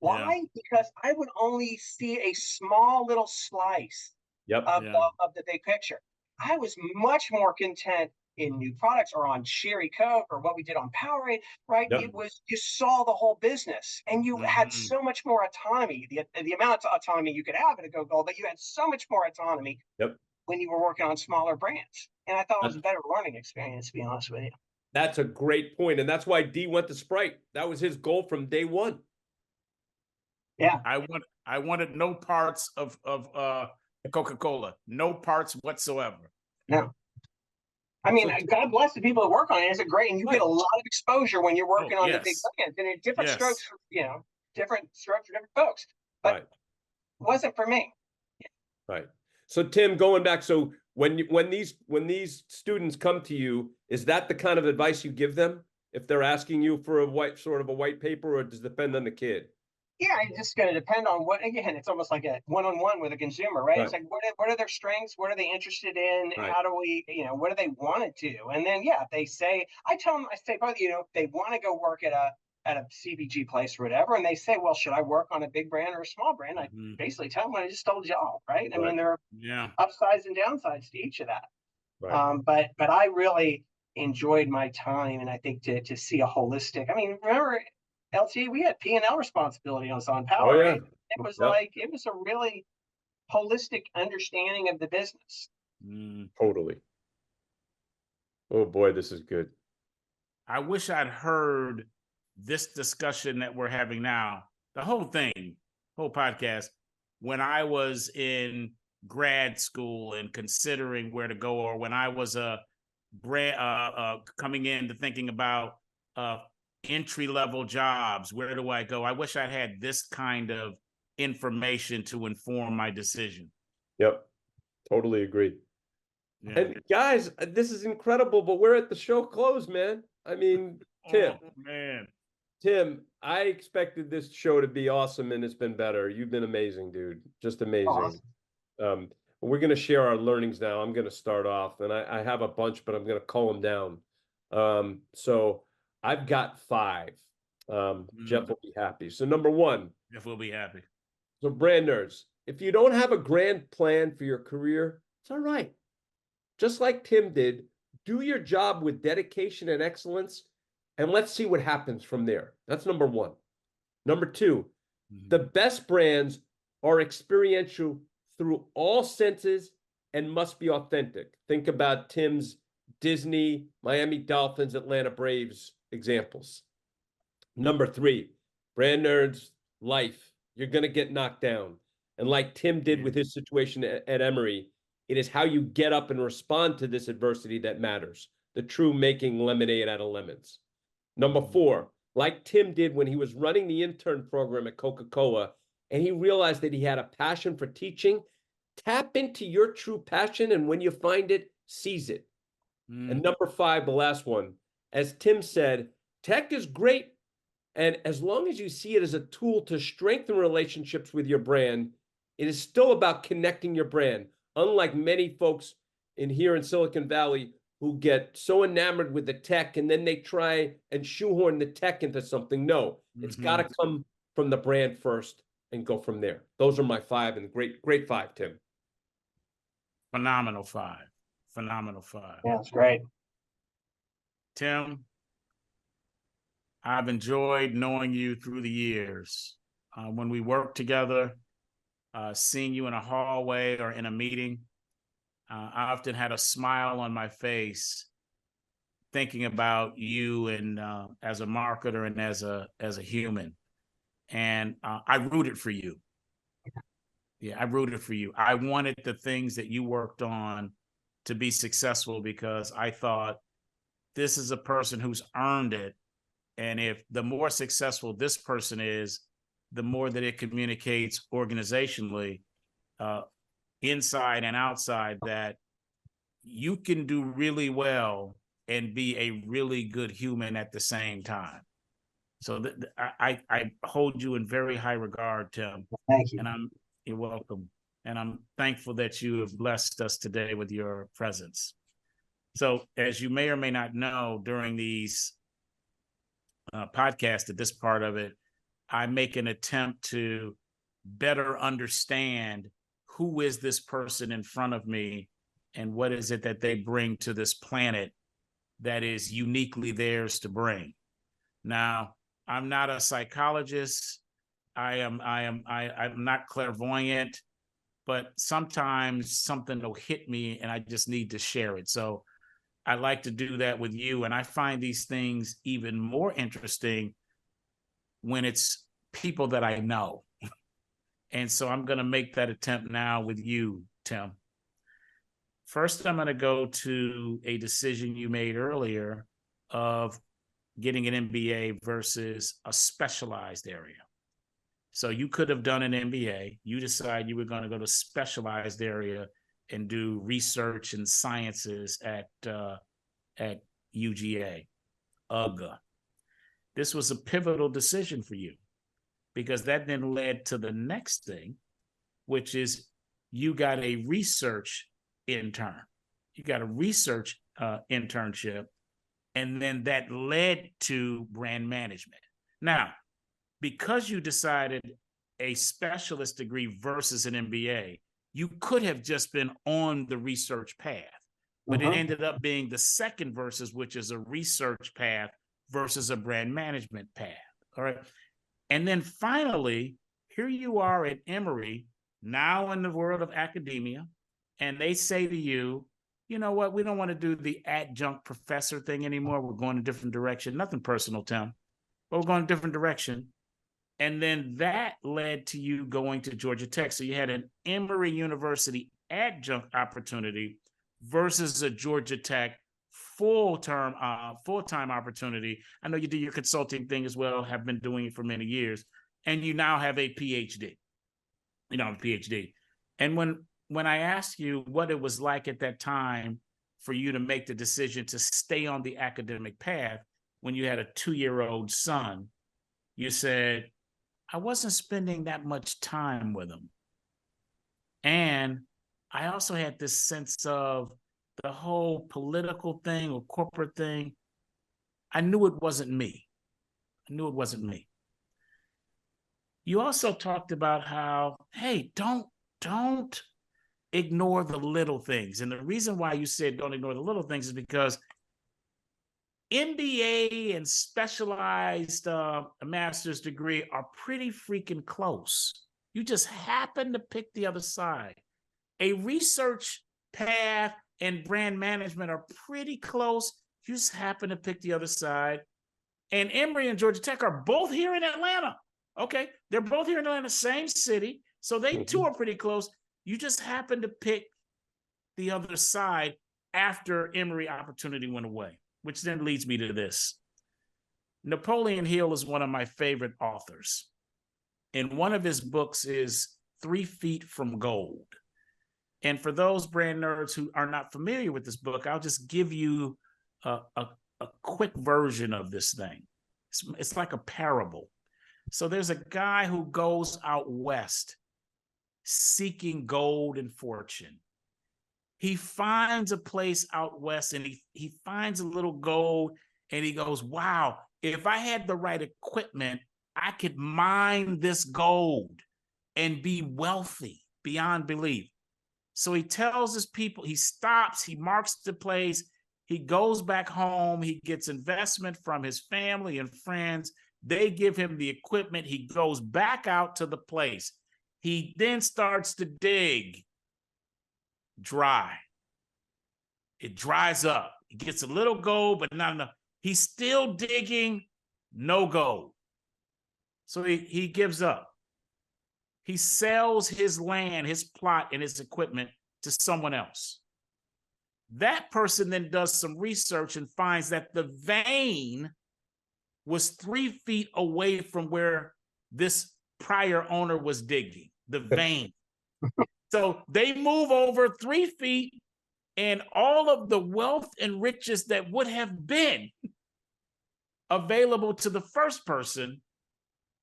Why?
Yeah.
Because I would only see a small little slice of the big picture. I was much more content in new products or on Sherry Coke or what we did on Powerade, right?
Yep.
It was, you saw the whole business and you had so much more autonomy. The amount of autonomy you could have at a Coca-Cola, but you had so much more autonomy when you were working on smaller brands. And I thought it was a better learning experience, to be honest with you.
That's a great point. And that's why D went to Sprite. That was his goal from day one.
Yeah.
I wanted no parts of Coca-Cola, no parts whatsoever.
No. I mean, God bless the people that work on it. It's great, and you get a lot of exposure when you're working on the big brands, and different strokes, you know, different strokes for different folks. But it wasn't for me.
Right. So Tim, going back, so when these students come to you, is that the kind of advice you give them if they're asking you for a white paper, or does it depend on the kid?
Yeah, it's just going to depend on it's almost like a one-on-one with a consumer, right? It's like, what are their strengths? What are they interested in? How do we, you know, what do they want to do? And then, if they say, I say, both, you know, if they want to go work at a CPG place or whatever, and they say, well, should I work on a big brand or a small brand? I basically tell them what I just told y'all, right? I mean, there are upsides and downsides to each of that. Right. But I really enjoyed my time, and I think to see a holistic, I mean, remember, LT, we had P&L responsibility on Power.
Oh, yeah.
It was like, it was a really holistic understanding of the business.
Totally. Oh boy, this is good.
I wish I'd heard this discussion that we're having now, the whole podcast, when I was in grad school and considering where to go, or when I was coming into thinking about entry-level jobs. Where do I go? I wish I had this kind of information to inform my decision.
Yep. Totally agree. Yeah. And guys, this is incredible, but we're at the show close, man. I mean, Tim, I expected this show to be awesome, and it's been better. You've been amazing, dude. Just amazing. Awesome. We're going to share our learnings now. I'm going to start off, and I have a bunch, but I'm going to cull them down. So I've got 5. Jeff will be happy. So number 1.
Jeff will be happy.
So brand nerds, if you don't have a grand plan for your career, it's all right. Just like Tim did, do your job with dedication and excellence, and let's see what happens from there. That's number 1. Number 2, the best brands are experiential through all senses and must be authentic. Think about Tim's Disney, Miami Dolphins, Atlanta Braves examples. Number 3, brand nerds, life. You're going to get knocked down. And like Tim did with his situation at Emory, it is how you get up and respond to this adversity that matters. The true making lemonade out of lemons. Number 4, like Tim did when he was running the intern program at Coca-Cola, and he realized that he had a passion for teaching, tap into your true passion, and when you find it, seize it. And number 5, the last one, as Tim said, tech is great, and as long as you see it as a tool to strengthen relationships with your brand, it is still about connecting your brand. Unlike many folks here in Silicon Valley who get so enamored with the tech and then they try and shoehorn the tech into something. No, it's got to come from the brand first and go from there. Those are my 5, and great 5, Tim.
Phenomenal 5.
Yeah, it's great.
Tim, I've enjoyed knowing you through the years. When we worked together, seeing you in a hallway or in a meeting, I often had a smile on my face thinking about you and as a marketer and as a human. And I rooted for you. Yeah, I rooted for you. I wanted the things that you worked on to be successful because I thought this is a person who's earned it. And if the more successful this person is, the more that it communicates organizationally, inside and outside, that you can do really well and be a really good human at the same time. So I hold you in very high regard, Tim.
Thank you.
And you're welcome. And I'm thankful that you have blessed us today with your presence. So as you may or may not know, during these podcasts, at this part of it, I make an attempt to better understand who is this person in front of me and what is it that they bring to this planet that is uniquely theirs to bring. Now, I'm not a psychologist. I'm not clairvoyant, but sometimes something will hit me and I just need to share it. So I like to do that with you. And I find these things even more interesting when it's people that I know. And so I'm going to make that attempt now with you, Tim. First, I'm going to go to a decision you made earlier of getting an MBA versus a specialized area. So you could have done an MBA. You decide you were going to go to specialized area and do research and sciences at UGA. This was a pivotal decision for you because that then led to the next thing, which is you got a research intern. You got a research internship, and then that led to brand management. Now, because you decided a specialist degree versus an MBA, you could have just been on the research path, but it ended up being the second versus, which is a research path versus a brand management path. All right. And then finally, here you are at Emory, now in the world of academia, and they say to you, you know what, we don't want to do the adjunct professor thing anymore. We're going a different direction. Nothing personal, Tim, but we're going a different direction. And then that led to you going to Georgia Tech. So you had an Emory University adjunct opportunity versus a Georgia Tech full-time opportunity. I know you do your consulting thing as well, have been doing it for many years, and you now have a PhD. You know, a PhD. And when I asked you what it was like at that time for you to make the decision to stay on the academic path when you had a 2-year-old son, you said, I wasn't spending that much time with him. And I also had this sense of the whole political thing or corporate thing. I knew it wasn't me. You also talked about how, hey, don't ignore the little things. And the reason why you said don't ignore the little things is because MBA and specialized master's degree are pretty freaking close. You just happen to pick the other side. A research path and brand management are pretty close. You just happen to pick the other side. And Emory and Georgia Tech are both here in Atlanta. Okay, they're both here in Atlanta, same city. So they too are pretty close. You just happen to pick the other side after Emory opportunity went away, which then leads me to this. Napoleon Hill is one of my favorite authors. And one of his books is 3 Feet from Gold. And for those brand nerds who are not familiar with this book, I'll just give you a quick version of this thing. It's like a parable. So there's a guy who goes out west seeking gold and fortune. He finds a place out west and he finds a little gold and he goes, wow, if I had the right equipment, I could mine this gold and be wealthy beyond belief. So he tells his people, he stops, he marks the place, he goes back home, he gets investment from his family and friends. They give him the equipment. He goes back out to the place. He then starts to dig. Dry. It dries up. He gets a little gold, but not enough. He's still digging, no gold. So he gives up. He sells his land, his plot, and his equipment to someone else. That person then does some research and finds that the vein was 3 feet away from where this prior owner was digging, the vein. So they move over 3 feet, and all of the wealth and riches that would have been available to the first person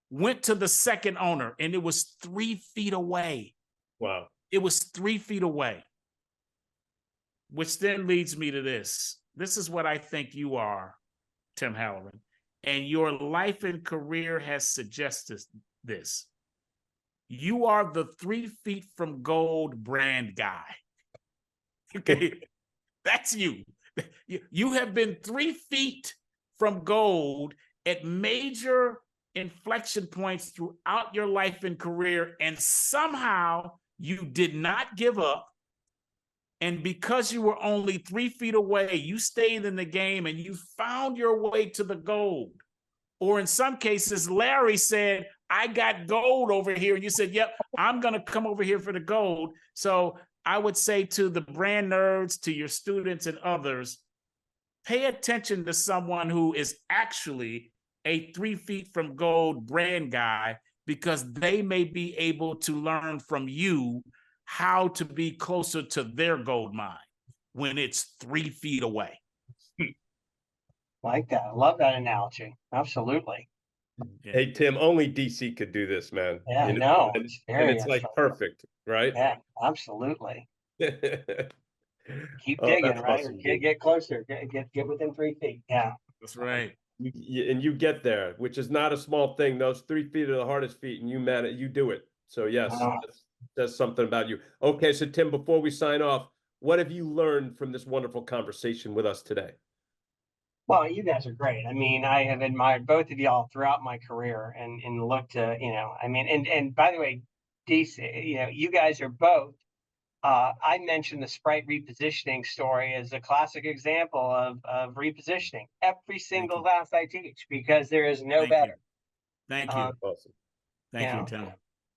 went to the second owner, and it was 3 feet away.
Wow.
It was 3 feet away. Which then leads me to this. This is what I think you are, Tim Halloran. And your life and career has suggested this. You are the 3 feet from gold brand guy. Okay, that's you. You have been 3 feet from gold at major inflection points throughout your life and career, and somehow you did not give up. And because you were only 3 feet away, you stayed in the game and you found your way to the gold. Or in some cases, Larry said, I got gold over here. And you said, yep, I'm going to come over here for the gold. So I would say to the brand nerds, to your students and others, pay attention to someone who is actually a 3 feet from gold brand guy, because they may be able to learn from you how to be closer to their gold mine when it's 3 feet away.
Like that. I love that analogy. Absolutely.
Yeah.
Hey, Tim, only DC could do this, man.
Yeah,
You know?
no,
And,
it's
and
very
it's like
insightful.
perfect, right?
Yeah, absolutely. Keep
Oh,
digging,
that's
right?
awesome,
Or
dude.
get closer. Get within 3 feet. Yeah.
That's right.
And you get there, which is not a small thing. Those 3 feet are the hardest feet, and you do it. So yes,
Wow.
that's something about you. Okay, so Tim, before we sign off, what have you learned from this wonderful conversation with us today?
Well, you guys are great. I mean, I have admired both of y'all throughout my career and looked to, I mean, and by the way, DC, you guys are both. I mentioned the Sprite repositioning story as a classic example of repositioning every single class I teach, because there is no better.
Thank you.
Awesome.
Thank you, Tim.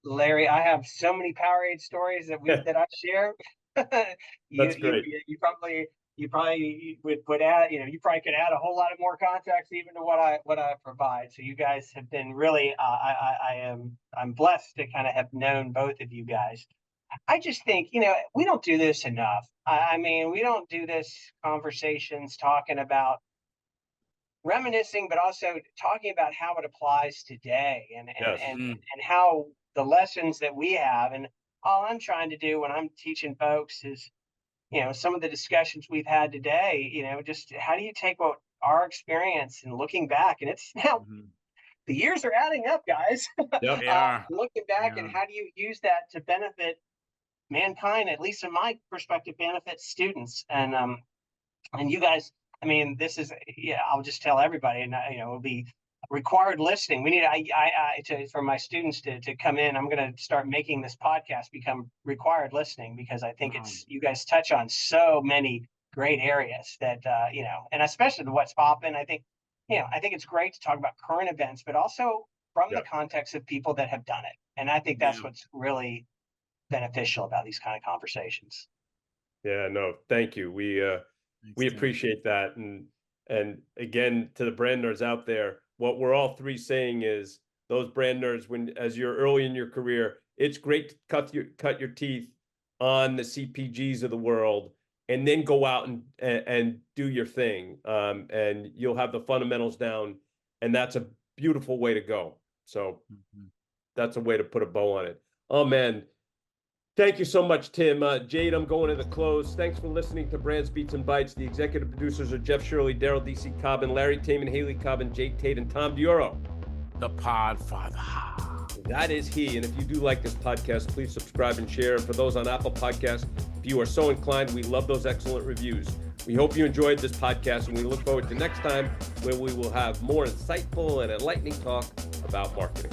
Larry, I have so many Powerade stories that I share.
That's great.
You probably would add, you probably could add a whole lot of more context even to what I provide. So you guys have been really, I'm blessed to kind of have known both of you guys. I just think, we don't do this enough. I mean, we don't do this conversations talking about reminiscing, but also talking about how it applies today and how the lessons that we have. And all I'm trying to do when I'm teaching folks is, some of the discussions we've had today, just how do you take what our experience and looking back, and it's now the years are adding up, guys.
Yep.
They are.
Looking back, and how do you use that to benefit mankind, at least in my perspective, benefits students. And you guys, I mean, this is, I'll just tell everybody, and it'll be required listening. We need for my students to come in. I'm going to start making this podcast become required listening, because I think you guys touch on so many great areas that and especially the what's popping. I think it's great to talk about current events, but also from the context of people that have done it. And I think that's what's really beneficial about these kind of conversations.
Yeah, no, thank you. We appreciate that. And again, to the brand nerds out there, what we're all three saying is, those brand nerds, as you're early in your career, it's great to cut your teeth on the CPGs of the world, and then go out and do your thing. And you'll have the fundamentals down, and that's a beautiful way to go. So that's a way to put a bow on it. Oh man. Thank you so much, Tim. Jade, I'm going to the close. Thanks for listening to Brands, Beats, and Bytes. The executive producers are Jeff Shirley, Daryl D.C. Cobbin, Larry Taman, Haley Cobbin, Jake Tate, and Tom Dioro.
The Podfather.
That is he. And if you do like this podcast, please subscribe and share. And for those on Apple Podcasts, if you are so inclined, we love those excellent reviews. We hope you enjoyed this podcast, and we look forward to next time, where we will have more insightful and enlightening talk about marketing.